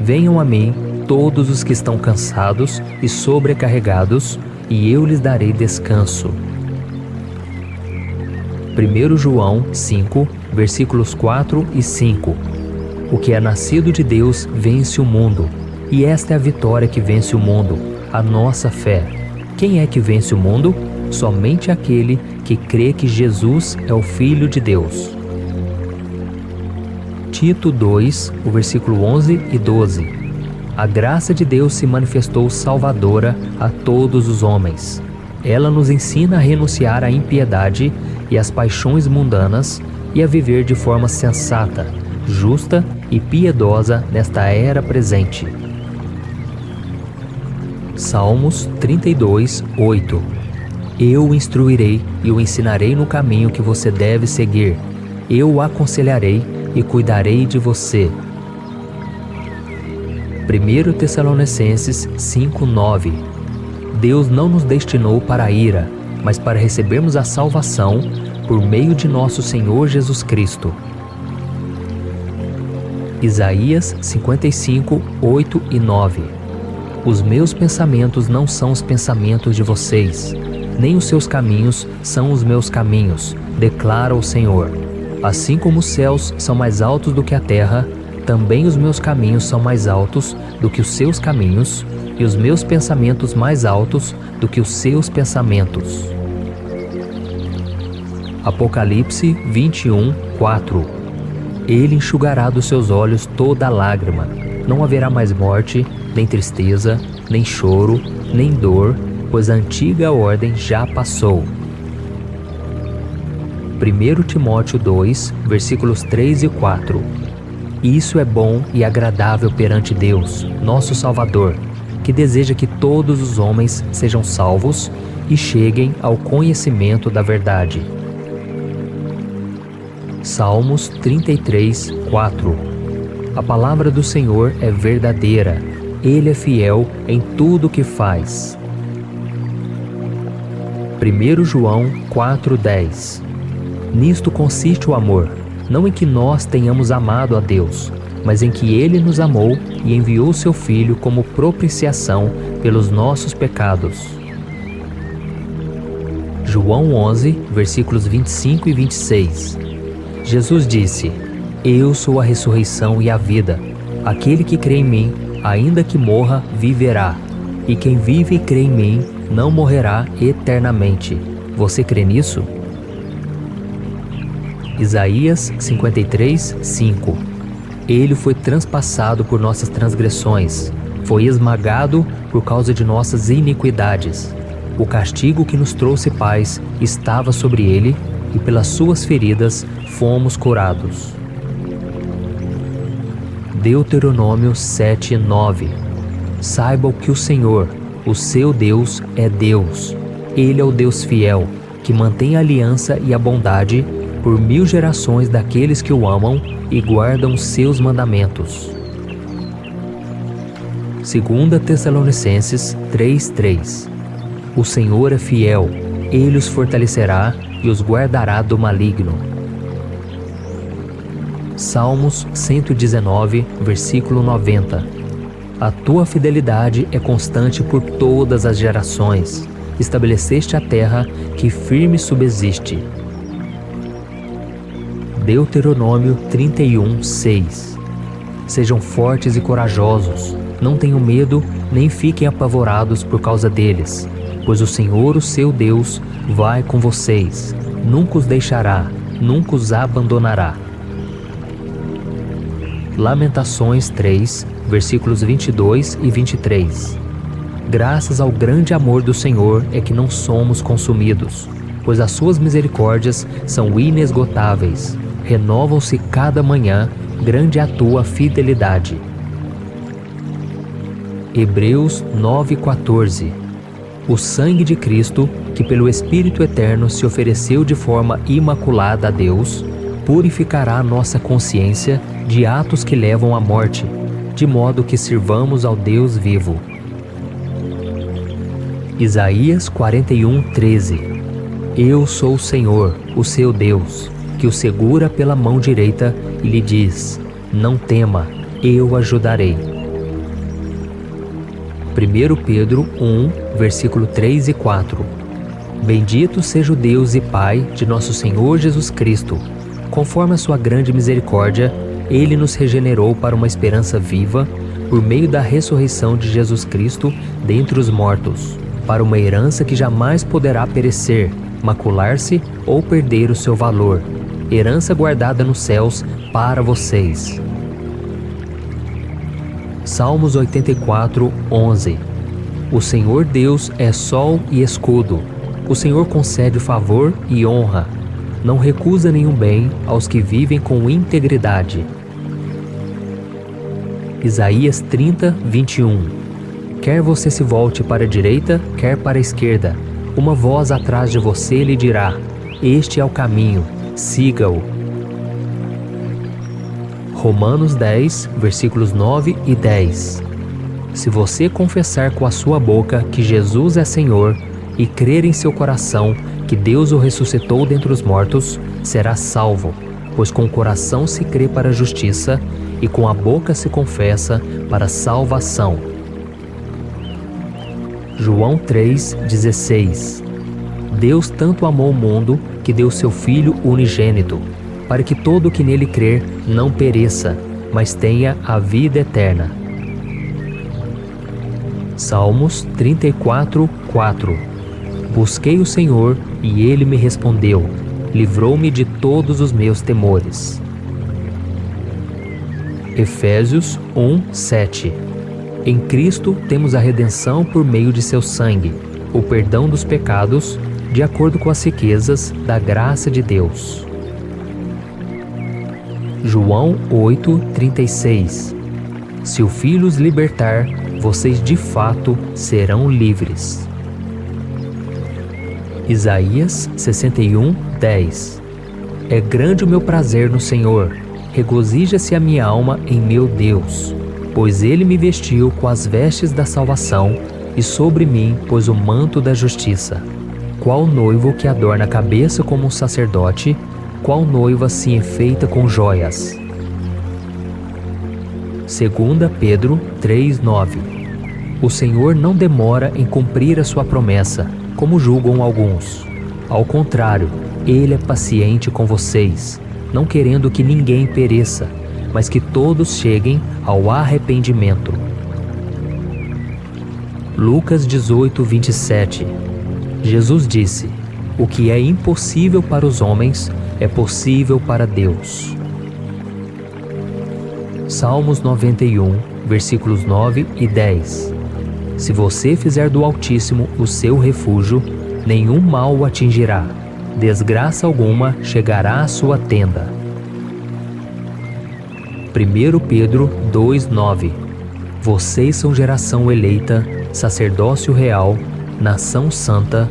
Venham a mim todos os que estão cansados e sobrecarregados, e eu lhes darei descanso. 1 João 5, versículos 4 e 5. O que é nascido de Deus vence o mundo, e esta é a vitória que vence o mundo, a nossa fé. Quem é que vence o mundo? Somente aquele que crê que Jesus é o Filho de Deus. Tito 2, o versículo 11 e 12. A graça de Deus se manifestou salvadora a todos os homens. Ela nos ensina a renunciar à impiedade e às paixões mundanas e a viver de forma sensata, justa e piedosa nesta era presente. Salmos 32:8. Eu o instruirei e o ensinarei no caminho que você deve seguir. Eu o aconselharei e cuidarei de você. 1 Tessalonicenses 5:9. Deus não nos destinou para a ira, mas para recebermos a salvação por meio de nosso Senhor Jesus Cristo. Isaías 55:8 e 9. Os meus pensamentos não são os pensamentos de vocês, nem os seus caminhos são os meus caminhos, declara o Senhor. Assim como os céus são mais altos do que a terra, também os meus caminhos são mais altos do que os seus caminhos, e os meus pensamentos mais altos do que os seus pensamentos. Apocalipse 21:4. Ele enxugará dos seus olhos toda lágrima. Não haverá mais morte, nem tristeza, nem choro, nem dor, pois a antiga ordem já passou. 1 Timóteo 2, versículos 3 e 4. Isso é bom e agradável perante Deus, nosso Salvador, que deseja que todos os homens sejam salvos e cheguem ao conhecimento da verdade. Salmos 33:4. A palavra do Senhor é verdadeira, Ele é fiel em tudo o que faz. 1 João 4:10. Nisto consiste o amor, não em que nós tenhamos amado a Deus, mas em que Ele nos amou e enviou seu Filho como propiciação pelos nossos pecados. João 11, versículos 25 e 26. Jesus disse: Eu sou a ressurreição e a vida. Aquele que crê em mim, ainda que morra, viverá. E quem vive e crê em mim, não morrerá eternamente. Você crê nisso? Isaías 53:5. Ele foi transpassado por nossas transgressões, foi esmagado por causa de nossas iniquidades. O castigo que nos trouxe paz estava sobre ele, e pelas suas feridas fomos curados. Deuteronômio 7:9. Saibam que o Senhor, o seu Deus, é Deus. Ele é o Deus fiel, que mantém a aliança e a bondade por 1000 gerações daqueles que o amam e guardam seus mandamentos. 2 Tessalonicenses 3:3. O Senhor é fiel, Ele os fortalecerá e os guardará do maligno. Salmos 119, versículo 90. A tua fidelidade é constante por todas as gerações. Estabeleceste a terra que firme subsiste. Deuteronômio 31:6. Sejam fortes e corajosos, não tenham medo, nem fiquem apavorados por causa deles, pois o Senhor, o seu Deus, vai com vocês, nunca os deixará, nunca os abandonará. Lamentações 3, versículos 22 e 23. Graças ao grande amor do Senhor é que não somos consumidos, pois as suas misericórdias são inesgotáveis. Renovam-se cada manhã, grande é a tua fidelidade. Hebreus 9:14. O sangue de Cristo, que pelo Espírito Eterno se ofereceu de forma imaculada a Deus, purificará nossa consciência de atos que levam à morte, de modo que sirvamos ao Deus vivo. Isaías 41:13. Eu sou o Senhor, o seu Deus, que o segura pela mão direita e lhe diz: não tema, eu ajudarei. 1 Pedro 1, versículo 3 e 4. Bendito seja o Deus e Pai de nosso Senhor Jesus Cristo. Conforme a sua grande misericórdia, Ele nos regenerou para uma esperança viva, por meio da ressurreição de Jesus Cristo dentre os mortos, para uma herança que jamais poderá perecer, macular-se ou perder o seu valor, herança guardada nos céus para vocês. Salmos 84:11. O Senhor Deus é sol e escudo. O Senhor concede favor e honra. Não recusa nenhum bem aos que vivem com integridade. Isaías 30:21. Quer você se volte para a direita, quer para a esquerda, uma voz atrás de você lhe dirá: este é o caminho, siga-o. Romanos 10, versículos 9 e 10. Se você confessar com a sua boca que Jesus é Senhor e crer em seu coração que Deus o ressuscitou dentre os mortos, será salvo, pois com o coração se crê para a justiça e com a boca se confessa para a salvação. João 3:16. Deus tanto amou o mundo que deu seu Filho unigênito, para que todo o que nele crer não pereça, mas tenha a vida eterna. Salmos 34:4. Busquei o Senhor e Ele me respondeu, livrou-me de todos os meus temores. Efésios 1:7. Em Cristo temos a redenção por meio de seu sangue, o perdão dos pecados, de acordo com as riquezas da graça de Deus. João 8:36. Se o Filho os libertar, vocês de fato serão livres. Isaías 61:10. É grande o meu prazer no Senhor, regozija-se a minha alma em meu Deus, pois Ele me vestiu com as vestes da salvação e sobre mim pôs o manto da justiça. Qual noivo que adorna a cabeça como um sacerdote, qual noiva se enfeita com joias. 2 Pedro 3:9. O Senhor não demora em cumprir a sua promessa, como julgam alguns. Ao contrário, Ele é paciente com vocês, não querendo que ninguém pereça, mas que todos cheguem ao arrependimento. Lucas 18:27. Jesus disse: o que é impossível para os homens é possível para Deus. Salmos 91, versículos 9 e 10. Se você fizer do Altíssimo o seu refúgio, nenhum mal o atingirá, desgraça alguma chegará à sua tenda. 1 Pedro 2:9. Vocês são geração eleita, sacerdócio real, nação santa,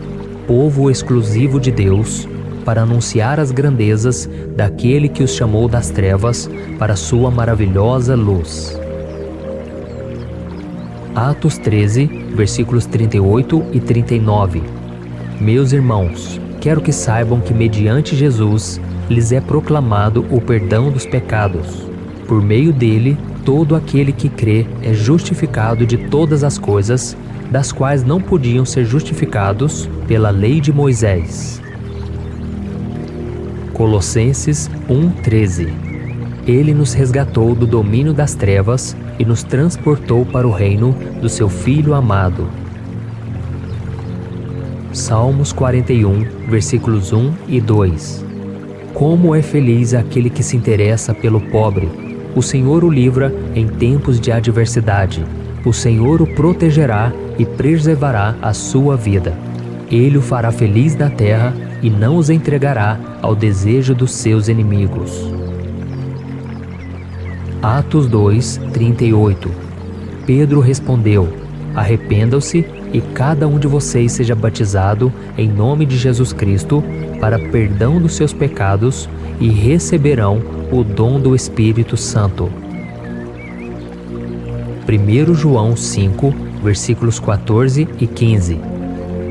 povo exclusivo de Deus, para anunciar as grandezas daquele que os chamou das trevas para a sua maravilhosa luz. Atos 13, versículos 38 e 39. Meus irmãos, quero que saibam que mediante Jesus lhes é proclamado o perdão dos pecados. Por meio dele, todo aquele que crê é justificado de todas as coisas, das quais não podiam ser justificados pela lei de Moisés. Colossenses 1:13. Ele nos resgatou do domínio das trevas e nos transportou para o reino do seu Filho amado. Salmos 41, versículos 1 e 2. Como é feliz aquele que se interessa pelo pobre. O Senhor o livra em tempos de adversidade. O Senhor o protegerá e preservará a sua vida. Ele o fará feliz na terra e não os entregará ao desejo dos seus inimigos. Atos 2, 38. Pedro respondeu: Arrependam-se e cada um de vocês seja batizado em nome de Jesus Cristo para perdão dos seus pecados e receberão o dom do Espírito Santo. 1 João 5, versículos 14 e 15.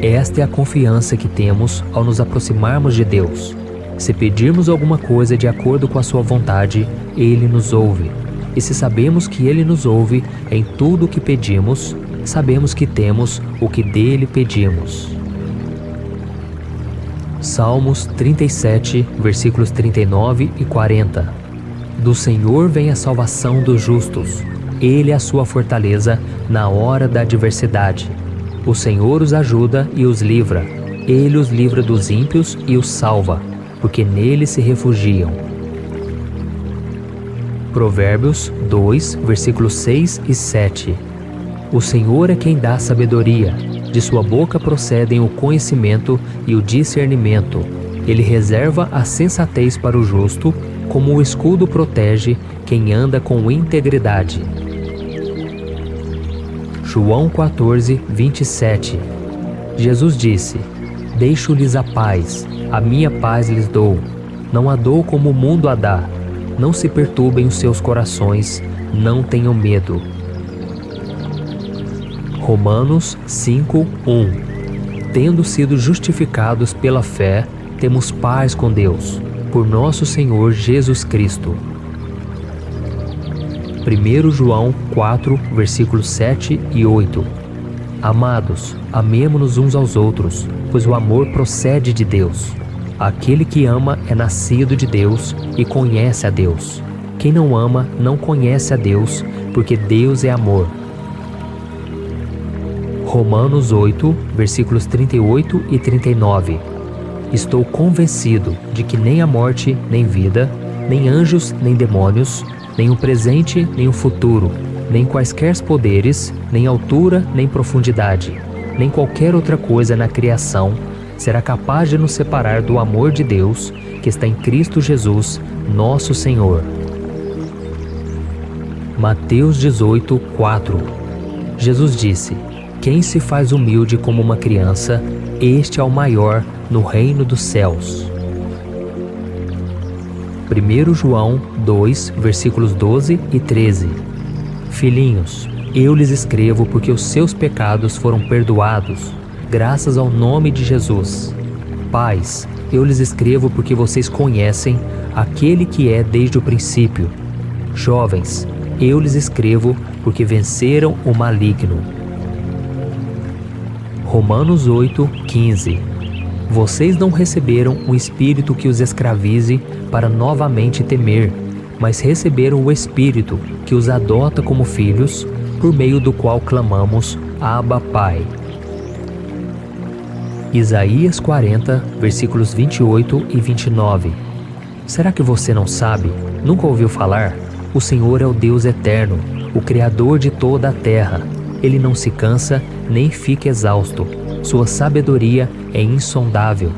Esta é a confiança que temos ao nos aproximarmos de Deus. Se pedirmos alguma coisa de acordo com a sua vontade, Ele nos ouve. E se sabemos que Ele nos ouve em tudo o que pedimos, sabemos que temos o que dele pedimos. Salmos 37, versículos 39 e 40. Do Senhor vem a salvação dos justos. Ele é a sua fortaleza na hora da adversidade. O Senhor os ajuda e os livra. Ele os livra dos ímpios e os salva, porque nele se refugiam. Provérbios 2, versículos 6 e 7. O Senhor é quem dá sabedoria. De sua boca procedem o conhecimento e o discernimento. Ele reserva a sensatez para o justo, como o escudo protege quem anda com integridade. João 14, 27. Jesus disse: Deixo-lhes a paz, a minha paz lhes dou. Não a dou como o mundo a dá. Não se perturbem os seus corações, não tenham medo. Romanos 5, 1. Tendo sido justificados pela fé, temos paz com Deus, por nosso Senhor Jesus Cristo. 1 João 4, versículos 7 e 8. Amados, amemo-nos uns aos outros, pois o amor procede de Deus. Aquele que ama é nascido de Deus e conhece a Deus. Quem não ama não conhece a Deus, porque Deus é amor. Romanos 8, versículos 38 e 39. Estou convencido de que nem a morte, nem vida, nem anjos, nem demônios, nem o presente, nem o futuro, nem quaisquer poderes, nem altura, nem profundidade, nem qualquer outra coisa na criação será capaz de nos separar do amor de Deus que está em Cristo Jesus, nosso Senhor. Mateus 18, 4. Jesus disse: Quem se faz humilde como uma criança, este é o maior no reino dos céus. 1 João 2, versículos 12 e 13. Filhinhos, eu lhes escrevo porque os seus pecados foram perdoados, graças ao nome de Jesus. Pais, eu lhes escrevo porque vocês conhecem aquele que é desde o princípio. Jovens, eu lhes escrevo porque venceram o maligno. Romanos 8, 15. Vocês não receberam um espírito que os escravize para novamente temer, mas receberam o Espírito que os adota como filhos, por meio do qual clamamos: Abba, Pai. Isaías 40, versículos 28 e 29. Será que você não sabe? Nunca ouviu falar? O Senhor é o Deus eterno, o Criador de toda a terra. Ele não se cansa, nem fica exausto. Sua sabedoria é insondável.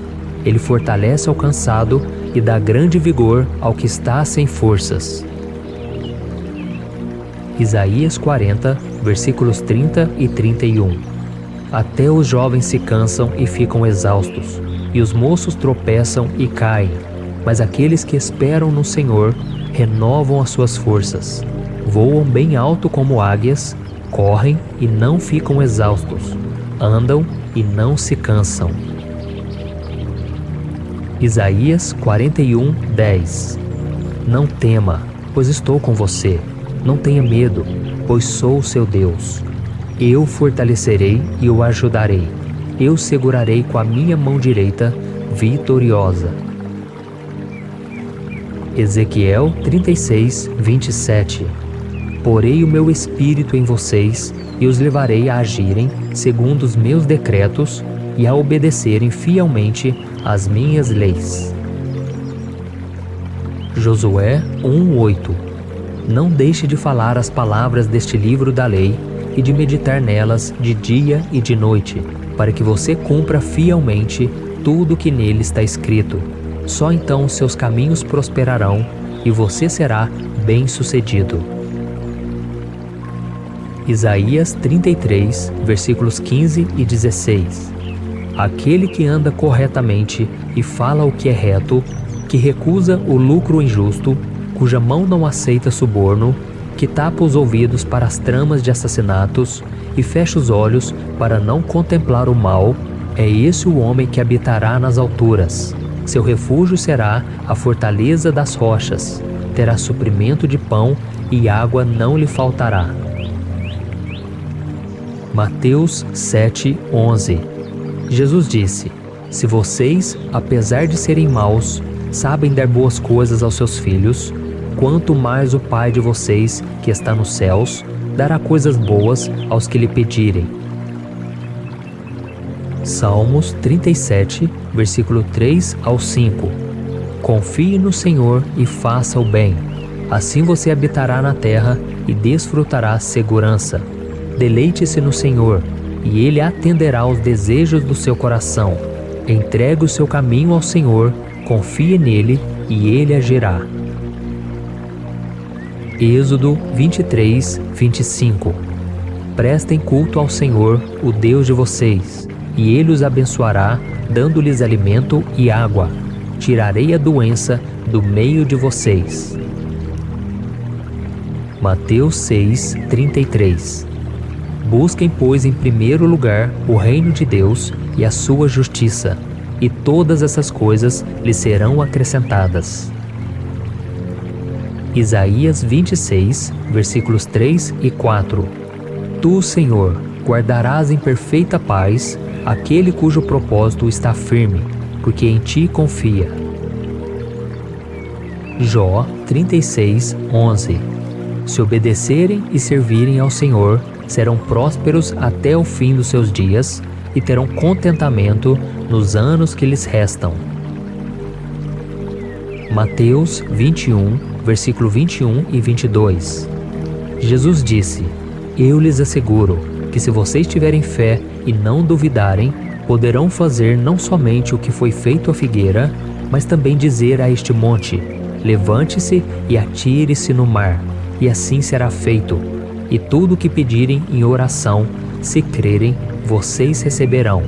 Ele fortalece ao cansado e dá grande vigor ao que está sem forças. Isaías 40, versículos 30 e 31. Até os jovens se cansam e ficam exaustos, e os moços tropeçam e caem, mas aqueles que esperam no Senhor renovam as suas forças. Voam bem alto como águias, correm e não ficam exaustos, andam e não se cansam. Isaías 41, 10. Não tema, pois estou com você. Não tenha medo, pois sou o seu Deus. Eu o fortalecerei e o ajudarei. Eu segurarei com a minha mão direita, vitoriosa. Ezequiel 36, 27. Porei o meu espírito em vocês e os levarei a agirem segundo os meus decretos e a obedecerem fielmente às minhas leis. Josué 1:8. Não deixe de falar as palavras deste livro da lei e de meditar nelas de dia e de noite, para que você cumpra fielmente tudo o que nele está escrito. Só então seus caminhos prosperarão e você será bem-sucedido. Isaías 33, versículos 15 e 16. Aquele que anda corretamente e fala o que é reto, que recusa o lucro injusto, cuja mão não aceita suborno, que tapa os ouvidos para as tramas de assassinatos e fecha os olhos para não contemplar o mal, é esse o homem que habitará nas alturas. Seu refúgio será a fortaleza das rochas, terá suprimento de pão e água não lhe faltará. Mateus 7:11. Jesus disse: Se vocês, apesar de serem maus, sabem dar boas coisas aos seus filhos, quanto mais o Pai de vocês, que está nos céus, dará coisas boas aos que lhe pedirem. Salmos 37, versículo 3 ao 5. Confie no Senhor e faça o bem. Assim você habitará na terra e desfrutará segurança. Deleite-se no Senhor, e Ele atenderá aos desejos do seu coração. Entregue o seu caminho ao Senhor, confie nele e Ele agirá. Êxodo 23, 25. Prestem culto ao Senhor, o Deus de vocês, e Ele os abençoará, dando-lhes alimento e água. Tirarei a doença do meio de vocês. Mateus 6, 33. Busquem, pois, em primeiro lugar o reino de Deus e a sua justiça, e todas essas coisas lhes serão acrescentadas. Isaías 26, versículos 3 e 4. Tu, Senhor, guardarás em perfeita paz aquele cujo propósito está firme, porque em ti confia. Jó 36, 11. Se obedecerem e servirem ao Senhor, serão prósperos até o fim dos seus dias e terão contentamento nos anos que lhes restam. Mateus 21, versículo 21 e 22. Jesus disse: Eu lhes asseguro que se vocês tiverem fé e não duvidarem, poderão fazer não somente o que foi feito à figueira, mas também dizer a este monte: levante-se e atire-se no mar, e assim será feito. E tudo o que pedirem em oração, se crerem, vocês receberão.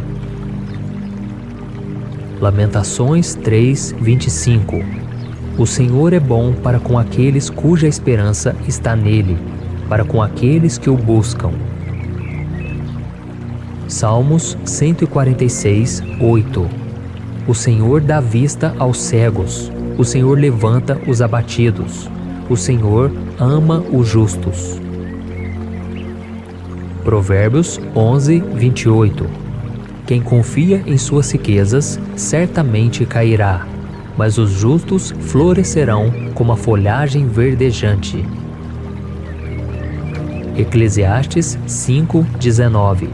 Lamentações 3, 25. O Senhor é bom para com aqueles cuja esperança está nele, para com aqueles que o buscam. Salmos 146, 8. O Senhor dá vista aos cegos, o Senhor levanta os abatidos, o Senhor ama os justos. Provérbios 11, 28. Quem confia em suas riquezas certamente cairá, mas os justos florescerão como a folhagem verdejante. Eclesiastes 5, 19.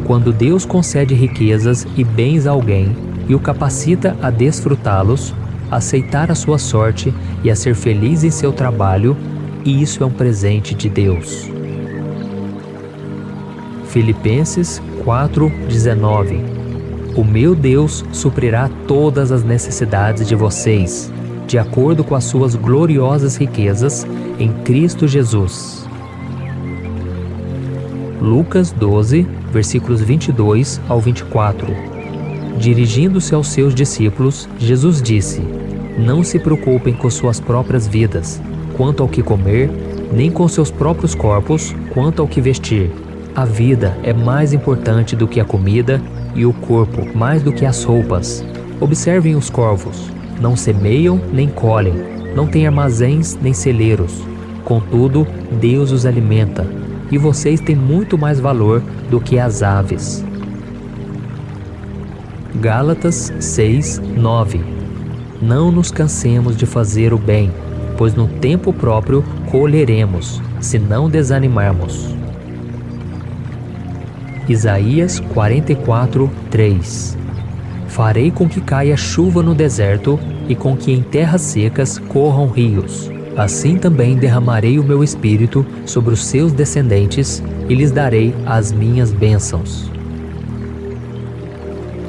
Quando Deus concede riquezas e bens a alguém e o capacita a desfrutá-los, a aceitar a sua sorte e a ser feliz em seu trabalho, isso é um presente de Deus. Filipenses 4:19. O meu Deus suprirá todas as necessidades de vocês, de acordo com as suas gloriosas riquezas em Cristo Jesus. Lucas 12, versículos 22 ao 24. Dirigindo-se aos seus discípulos, Jesus disse: Não se preocupem com suas próprias vidas, quanto ao que comer, nem com seus próprios corpos, quanto ao que vestir. A vida é mais importante do que a comida e o corpo mais do que as roupas. Observem os corvos. Não semeiam nem colhem, não têm armazéns nem celeiros. Contudo, Deus os alimenta, e vocês têm muito mais valor do que as aves. Gálatas 6, 9. Não nos cansemos de fazer o bem, pois no tempo próprio colheremos, se não desanimarmos. Isaías 44, 3. Farei com que caia chuva no deserto e com que em terras secas corram rios. Assim também derramarei o meu espírito sobre os seus descendentes e lhes darei as minhas bênçãos.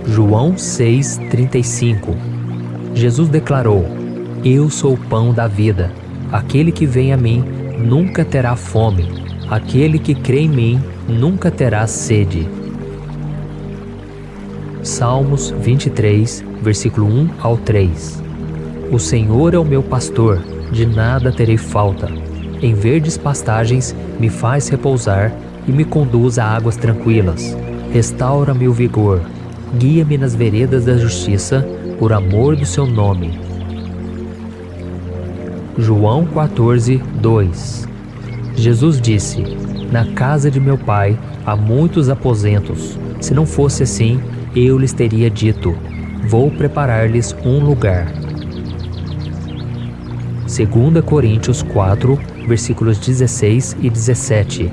João 6:35. Jesus declarou: Eu sou o pão da vida. Aquele que vem a mim nunca terá fome. Aquele que crê em mim nunca terá sede. Salmos 23, versículo 1 ao 3. O Senhor é o meu pastor, de nada terei falta. Em verdes pastagens me faz repousar e me conduz a águas tranquilas. Restaura-me o vigor, guia-me nas veredas da justiça, por amor do seu nome. João 14:2. Jesus disse: Na casa de meu pai há muitos aposentos. Se não fosse assim, eu lhes teria dito: Vou preparar-lhes um lugar. 2 Coríntios 4, versículos 16 e 17.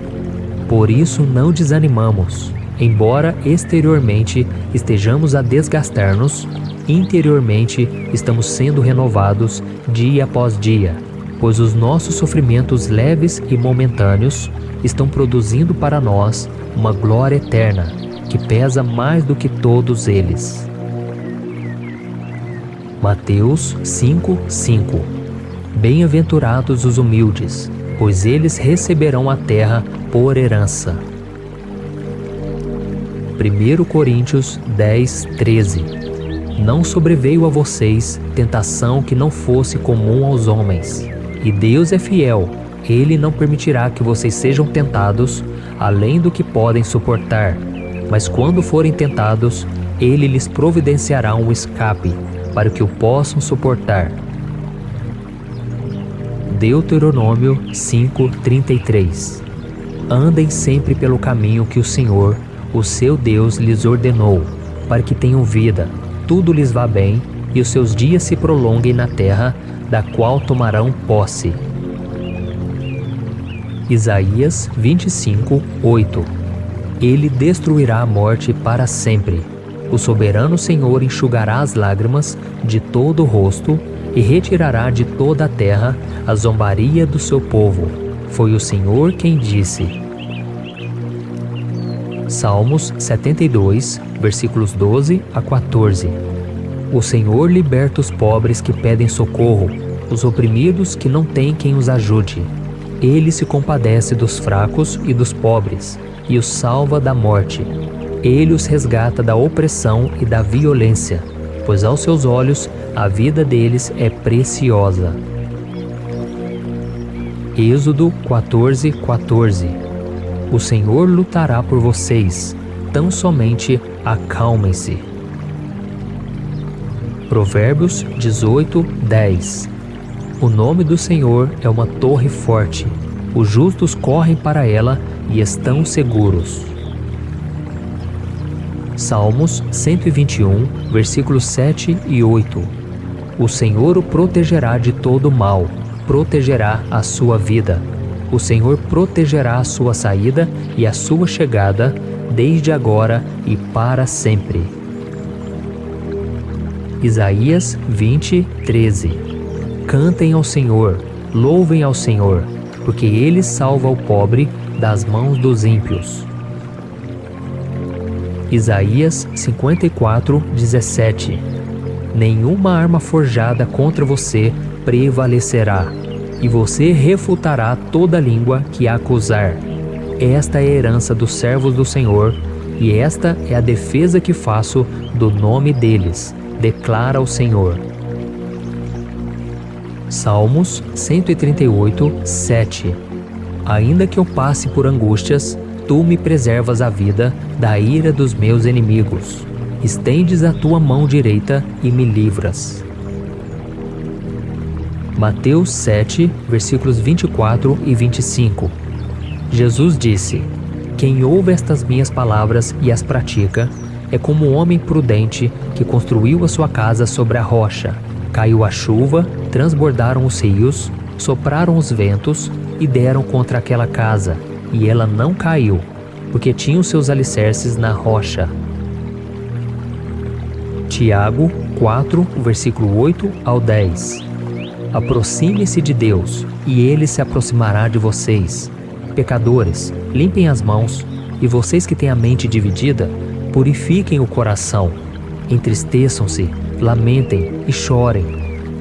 Por isso não desanimamos. Embora exteriormente estejamos a desgastar-nos, interiormente estamos sendo renovados dia após dia, pois os nossos sofrimentos leves e momentâneos estão produzindo para nós uma glória eterna, que pesa mais do que todos eles. Mateus 5:5. Bem-aventurados os humildes, pois eles receberão a terra por herança. 1 Coríntios 10:13. Não sobreveio a vocês tentação que não fosse comum aos homens, e Deus é fiel. Ele não permitirá que vocês sejam tentados além do que podem suportar, mas quando forem tentados, Ele lhes providenciará um escape, para que o possam suportar. Deuteronômio 5:33. Andem sempre pelo caminho que o Senhor, o seu Deus, lhes ordenou, para que tenham vida, tudo lhes vá bem, e os seus dias se prolonguem na terra, da qual tomarão posse. Isaías 25:8. Ele destruirá a morte para sempre. O soberano Senhor enxugará as lágrimas de todo o rosto e retirará de toda a terra a zombaria do seu povo. Foi o Senhor quem disse. Salmos 72, versículos 12 a 14. O Senhor liberta os pobres que pedem socorro, os oprimidos que não têm quem os ajude. Ele se compadece dos fracos e dos pobres, e os salva da morte. Ele os resgata da opressão e da violência, pois aos seus olhos a vida deles é preciosa. Êxodo 14:14. O Senhor lutará por vocês, tão somente acalmem-se. Provérbios 18:10. O nome do Senhor é uma torre forte. Os justos correm para ela e estão seguros. Salmos 121, versículos 7 e 8. O Senhor o protegerá de todo mal, protegerá a sua vida. O Senhor protegerá a sua saída e a sua chegada, desde agora e para sempre. Isaías 20:13. Cantem ao Senhor, louvem ao Senhor, porque Ele salva o pobre das mãos dos ímpios. Isaías 54:17. Nenhuma arma forjada contra você prevalecerá, e você refutará toda língua que a acusar. Esta é a herança dos servos do Senhor, e esta é a defesa que faço do nome deles, declara o Senhor. Salmos 138:7. Ainda que eu passe por angústias, tu me preservas a vida da ira dos meus inimigos. Estendes a tua mão direita e me livras. Mateus 7, versículos 24 e 25. Jesus disse: Quem ouve estas minhas palavras e as pratica, é como um homem prudente que construiu a sua casa sobre a rocha. Caiu a chuva, transbordaram os rios, sopraram os ventos e deram contra aquela casa, e ela não caiu, porque tinha os seus alicerces na rocha. Tiago 4, versículo 8 ao 10. Aproxime-se de Deus, e Ele se aproximará de vocês. Pecadores, limpem as mãos, e vocês que têm a mente dividida, purifiquem o coração. Entristeçam-se, lamentem e chorem.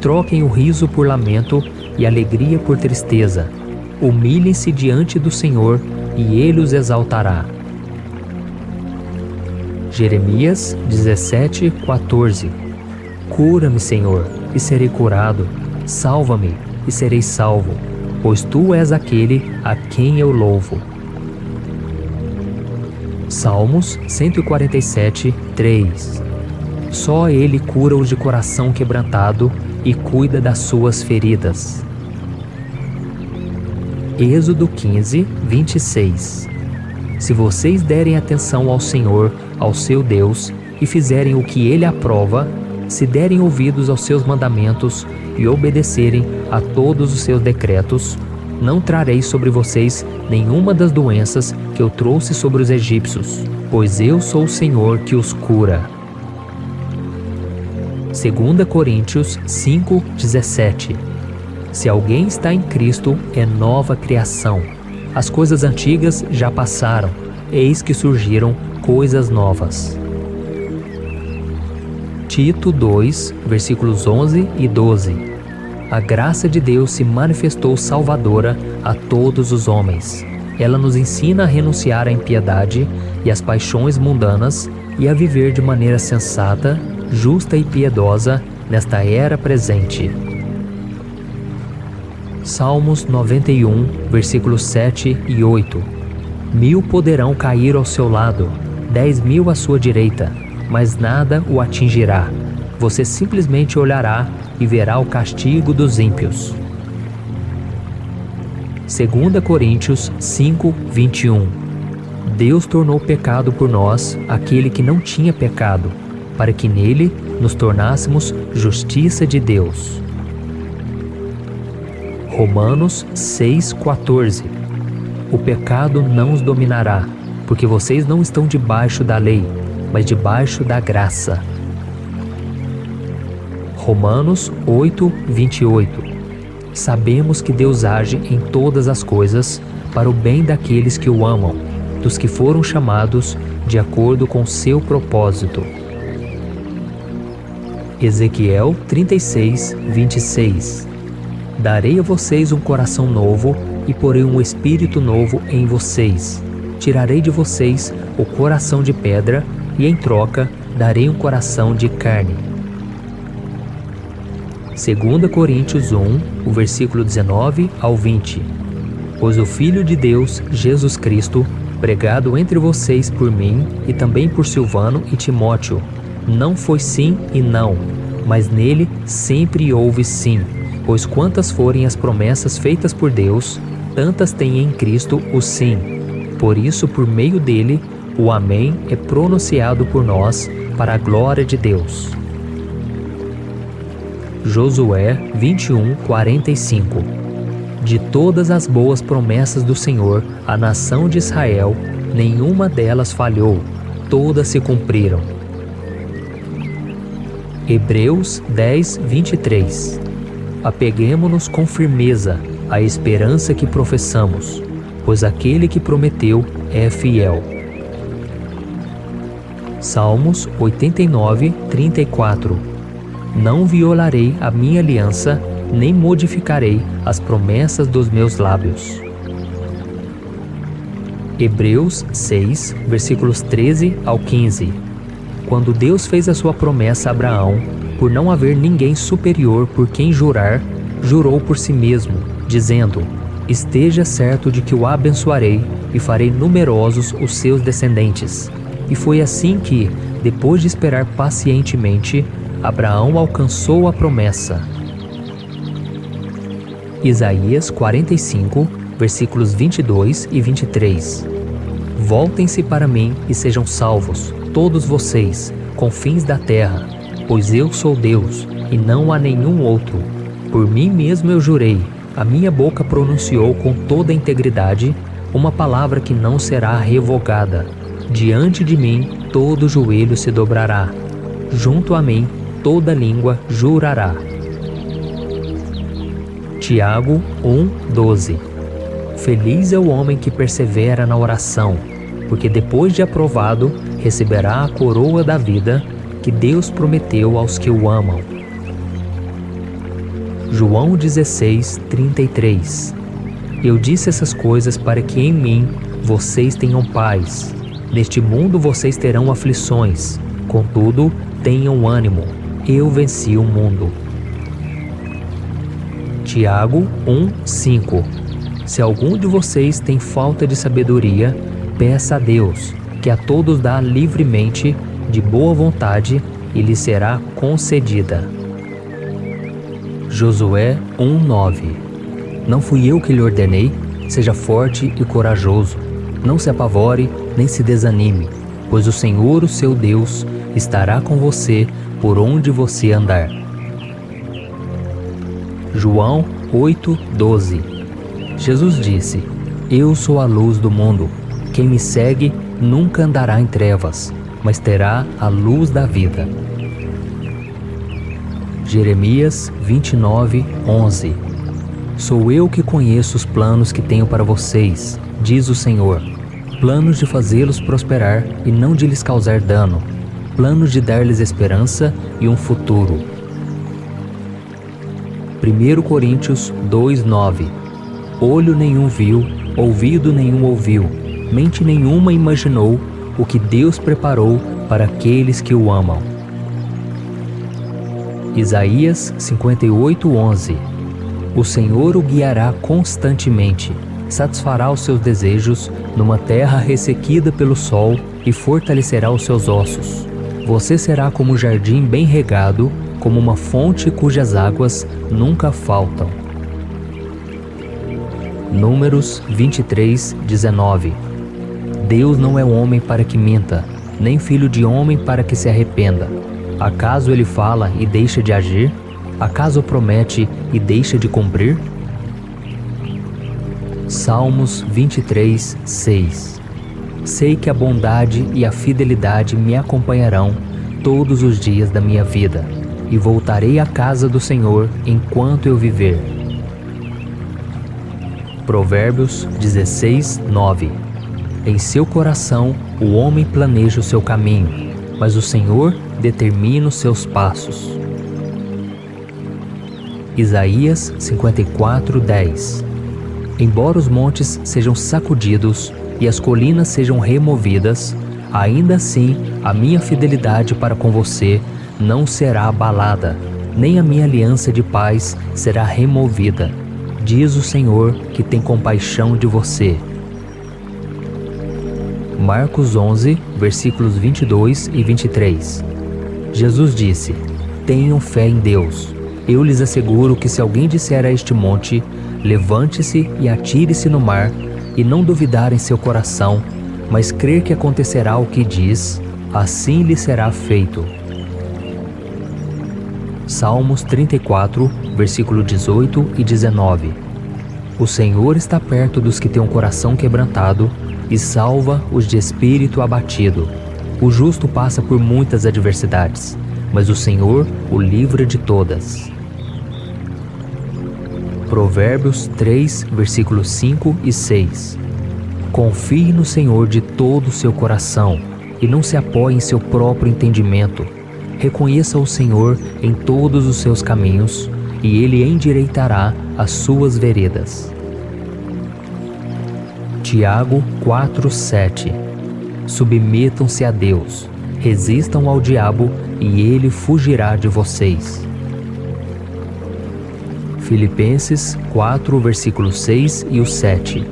Troquem o riso por lamento e alegria por tristeza. Humilhem-se diante do Senhor, e Ele os exaltará. Jeremias 17:14. Cura-me, Senhor, e serei curado. Salva-me, e serei salvo, pois Tu és aquele a quem eu louvo. Salmos 147:3. Só Ele cura os de coração quebrantado e cuida das suas feridas. Êxodo 15:26. Se vocês derem atenção ao Senhor, ao seu Deus, e fizerem o que Ele aprova, se derem ouvidos aos seus mandamentos e obedecerem a todos os seus decretos, não trarei sobre vocês nenhuma das doenças que eu trouxe sobre os egípcios, pois eu sou o Senhor que os cura. 2 Coríntios 5:17. Se alguém está em Cristo, é nova criação. As coisas antigas já passaram, eis que surgiram coisas novas. Tito 2, versículos 11 e 12. A graça de Deus se manifestou salvadora a todos os homens. Ela nos ensina a renunciar à impiedade e às paixões mundanas e a viver de maneira sensata, justa e piedosa nesta era presente. Salmos 91, versículos 7 e 8. 1000 poderão cair ao seu lado, 10.000 à sua direita, mas nada o atingirá. Você simplesmente olhará e verá o castigo dos ímpios. 2 Coríntios 5:21. Deus tornou pecado por nós aquele que não tinha pecado, para que nele nos tornássemos justiça de Deus. Romanos 6:14. O pecado não os dominará, porque vocês não estão debaixo da lei, mas debaixo da graça. Romanos 8:28. Sabemos que Deus age em todas as coisas para o bem daqueles que o amam, dos que foram chamados de acordo com seu propósito. Ezequiel 36:26. Darei a vocês um coração novo e porei um espírito novo em vocês. Tirarei de vocês o coração de pedra e, em troca, darei um coração de carne. 2 Coríntios 1, o versículo 19 ao 20. Pois o Filho de Deus, Jesus Cristo, pregado entre vocês por mim e também por Silvano e Timóteo, não foi sim e não, mas nele sempre houve sim. Pois quantas forem as promessas feitas por Deus, tantas tem em Cristo o sim. Por isso, por meio dele, o Amém é pronunciado por nós para a glória de Deus. Josué 21:45. De todas as boas promessas do Senhor à nação de Israel, nenhuma delas falhou, todas se cumpriram. Hebreus 10:23. Apeguemo-nos com firmeza à esperança que professamos, pois aquele que prometeu é fiel. Salmos 89:34. Não violarei a minha aliança, nem modificarei as promessas dos meus lábios. Hebreus 6, versículos 13 ao 15. Quando Deus fez a sua promessa a Abraão, por não haver ninguém superior por quem jurar, jurou por si mesmo, dizendo: Esteja certo de que o abençoarei e farei numerosos os seus descendentes. E foi assim que, depois de esperar pacientemente, Abraão alcançou a promessa. Isaías 45, versículos 22 e 23. Voltem-se para mim e sejam salvos, todos vocês, confins da terra, pois eu sou Deus, e não há nenhum outro. Por mim mesmo eu jurei, a minha boca pronunciou com toda a integridade uma palavra que não será revogada. Diante de mim todo joelho se dobrará, junto a mim toda língua jurará. Tiago 1:12. Feliz é o homem que persevera na oração, porque depois de aprovado, receberá a coroa da vida que Deus prometeu aos que o amam. João 16:33. Eu disse essas coisas para que em mim vocês tenham paz. Neste mundo vocês terão aflições, contudo, tenham ânimo. Eu venci o mundo. Tiago 1:5. Se algum de vocês tem falta de sabedoria, peça a Deus, que a todos dá livremente, de boa vontade, e lhe será concedida. Josué 1:9. Não fui eu que lhe ordenei? Seja forte e corajoso. Não se apavore, nem se desanime, pois o Senhor, o seu Deus, estará com você por onde você andar. João 8:12. Jesus disse: Eu sou a luz do mundo. Quem me segue nunca andará em trevas, mas terá a luz da vida. Jeremias 29:11. Sou eu que conheço os planos que tenho para vocês, diz o Senhor, planos de fazê-los prosperar e não de lhes causar dano, planos de dar-lhes esperança e um futuro. 1 Coríntios 2:9. Olho nenhum viu, ouvido nenhum ouviu, mente nenhuma imaginou o que Deus preparou para aqueles que o amam. Isaías 58:11. O Senhor o guiará constantemente, satisfará os seus desejos numa terra ressequida pelo sol e fortalecerá os seus ossos. Você será como um jardim bem regado, como uma fonte cujas águas nunca faltam. Números 23:19. Deus não é homem para que minta, nem filho de homem para que se arrependa. Acaso ele fala e deixa de agir? Acaso promete e deixa de cumprir? Salmos 23:6. Sei que a bondade e a fidelidade me acompanharão todos os dias da minha vida, e voltarei à casa do Senhor enquanto eu viver. Provérbios 16:9. Em seu coração o homem planeja o seu caminho, mas o Senhor determina os seus passos. Isaías 54:10. Embora os montes sejam sacudidos e as colinas sejam removidas, ainda assim a minha fidelidade para com você não será abalada, nem a minha aliança de paz será removida, diz o Senhor que tem compaixão de você. Marcos 11, versículos 22 e 23. Jesus disse: Tenham fé em Deus. Eu lhes asseguro que se alguém disser a este monte, levante-se e atire-se no mar, e não duvidar em seu coração, mas crer que acontecerá o que diz, assim lhe será feito. Salmos 34, versículo 18 e 19. O Senhor está perto dos que têm um coração quebrantado e salva os de espírito abatido. O justo passa por muitas adversidades, mas o Senhor o livra de todas. Provérbios 3, versículos 5 e 6. Confie no Senhor de todo o seu coração e não se apoie em seu próprio entendimento. Reconheça o Senhor em todos os seus caminhos e Ele endireitará as suas veredas. Tiago 4:7. Submetam-se a Deus, resistam ao diabo e ele fugirá de vocês. Filipenses 4, versículos 6 e 7.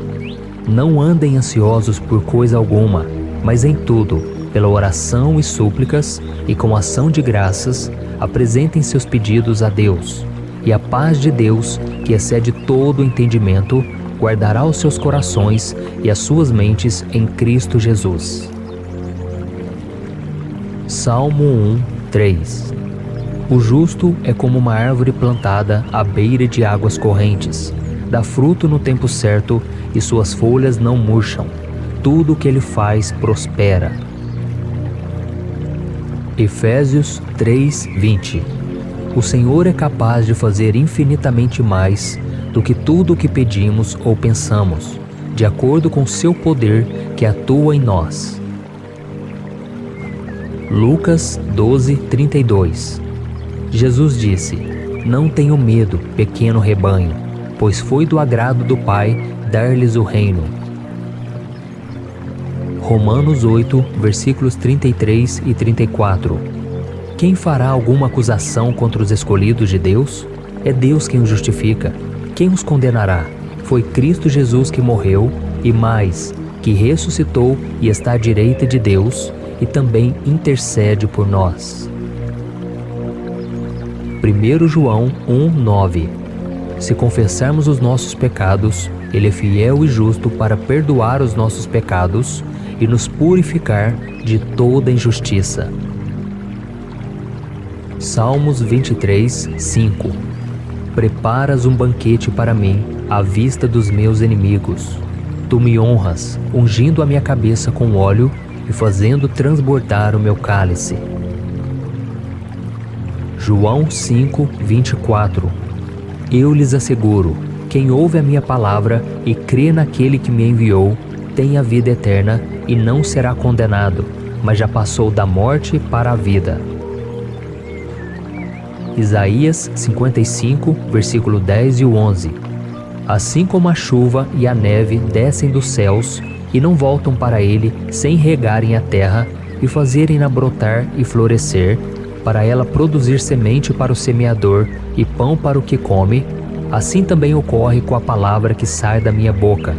Não andem ansiosos por coisa alguma, mas em tudo, pela oração e súplicas e com ação de graças, apresentem seus pedidos a Deus. E a paz de Deus, que excede todo o entendimento, guardará os seus corações e as suas mentes em Cristo Jesus. Salmo 1:3. O justo é como uma árvore plantada à beira de águas correntes. Dá fruto no tempo certo e suas folhas não murcham. Tudo o que ele faz prospera. Efésios 3:20. O Senhor é capaz de fazer infinitamente mais do que tudo o que pedimos ou pensamos, de acordo com seu poder que atua em nós. Lucas 12:32. Jesus disse: Não tenham medo, pequeno rebanho, pois foi do agrado do Pai dar-lhes o reino. Romanos 8, versículos 33 e 34. Quem fará alguma acusação contra os escolhidos de Deus? É Deus quem os justifica. Quem os condenará? Foi Cristo Jesus que morreu, e mais, que ressuscitou e está à direita de Deus, e também intercede por nós. 1 João 1:9. Se confessarmos os nossos pecados, Ele é fiel e justo para perdoar os nossos pecados e nos purificar de toda injustiça. Salmos 23:5. Preparas um banquete para mim à vista dos meus inimigos. Tu me honras, ungindo a minha cabeça com óleo e fazendo transbordar o meu cálice. João 5:24. Eu lhes asseguro, quem ouve a minha palavra e crê naquele que me enviou, tem a vida eterna e não será condenado, mas já passou da morte para a vida. Isaías 55, versículo 10 e 11. Assim como a chuva e a neve descem dos céus e não voltam para ele sem regarem a terra e fazerem-na brotar e florescer, para ela produzir semente para o semeador e pão para o que come, assim também ocorre com a palavra que sai da minha boca.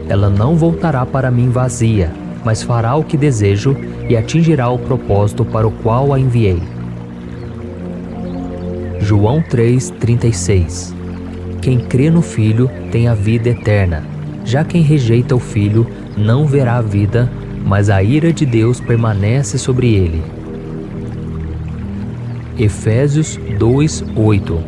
Ela não voltará para mim vazia, mas fará o que desejo e atingirá o propósito para o qual a enviei. João 3:36. Quem crê no Filho tem a vida eterna. Já quem rejeita o Filho não verá a vida, mas a ira de Deus permanece sobre ele. Efésios 2:8.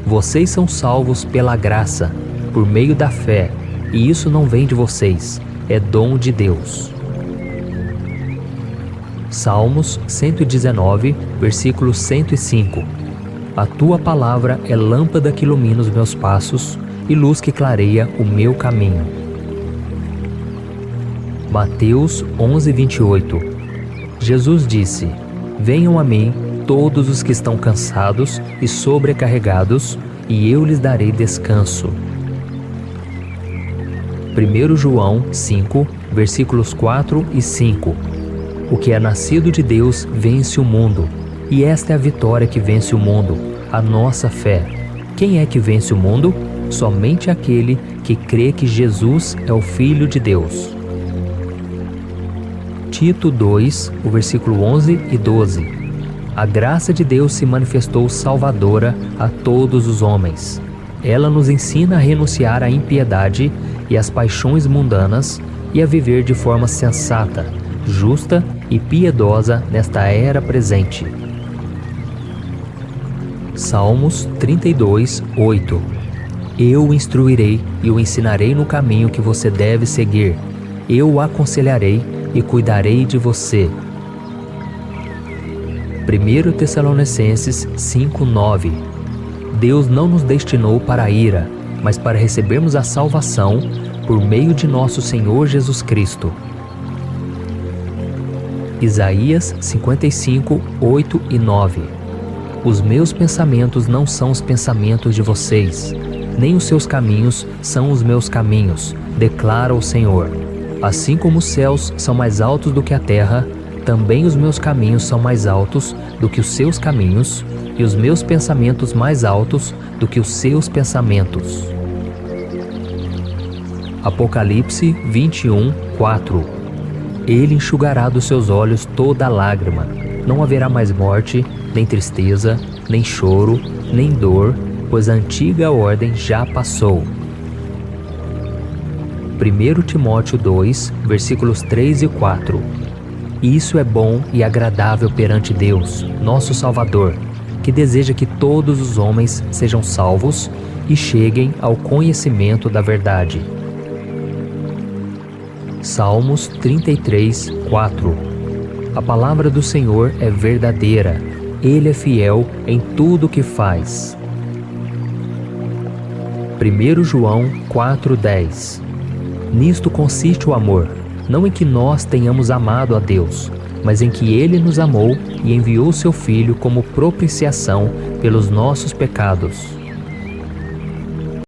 Vocês são salvos pela graça, por meio da fé, e isso não vem de vocês, é dom de Deus. Salmos 119, versículo 105. A tua palavra é lâmpada que ilumina os meus passos e luz que clareia o meu caminho. Mateus 11:28. Jesus disse: Venham a mim todos os que estão cansados e sobrecarregados, e eu lhes darei descanso. 1 João 5, versículos 4 e 5. O que é nascido de Deus vence o mundo, e esta é a vitória que vence o mundo, a nossa fé. Quem é que vence o mundo? Somente aquele que crê que Jesus é o Filho de Deus. Tito 2, o versículo 11 e 12. A graça de Deus se manifestou salvadora a todos os homens. Ela nos ensina a renunciar à impiedade e às paixões mundanas e a viver de forma sensata, justa e piedosa nesta era presente. Salmos 32:8. Eu o instruirei e o ensinarei no caminho que você deve seguir. Eu o aconselharei e cuidarei de você. 1 Tessalonicenses 5:9. Deus não nos destinou para a ira, mas para recebermos a salvação por meio de nosso Senhor Jesus Cristo. Isaías 55:8 e 9. Os meus pensamentos não são os pensamentos de vocês, nem os seus caminhos são os meus caminhos, declara o Senhor. Assim como os céus são mais altos do que a terra, também os meus caminhos são mais altos do que os seus caminhos, e os meus pensamentos mais altos do que os seus pensamentos. Apocalipse 21:4. Ele enxugará dos seus olhos toda lágrima. Não haverá mais morte, nem tristeza, nem choro, nem dor, pois a antiga ordem já passou. 1 Timóteo 2, versículos 3 e 4. Isso é bom e agradável perante Deus, nosso Salvador, que deseja que todos os homens sejam salvos e cheguem ao conhecimento da verdade. Salmos 33:4. A palavra do Senhor é verdadeira, Ele é fiel em tudo o que faz. 1 João 4:10. Nisto consiste o amor, não em que nós tenhamos amado a Deus, mas em que Ele nos amou e enviou seu Filho como propiciação pelos nossos pecados.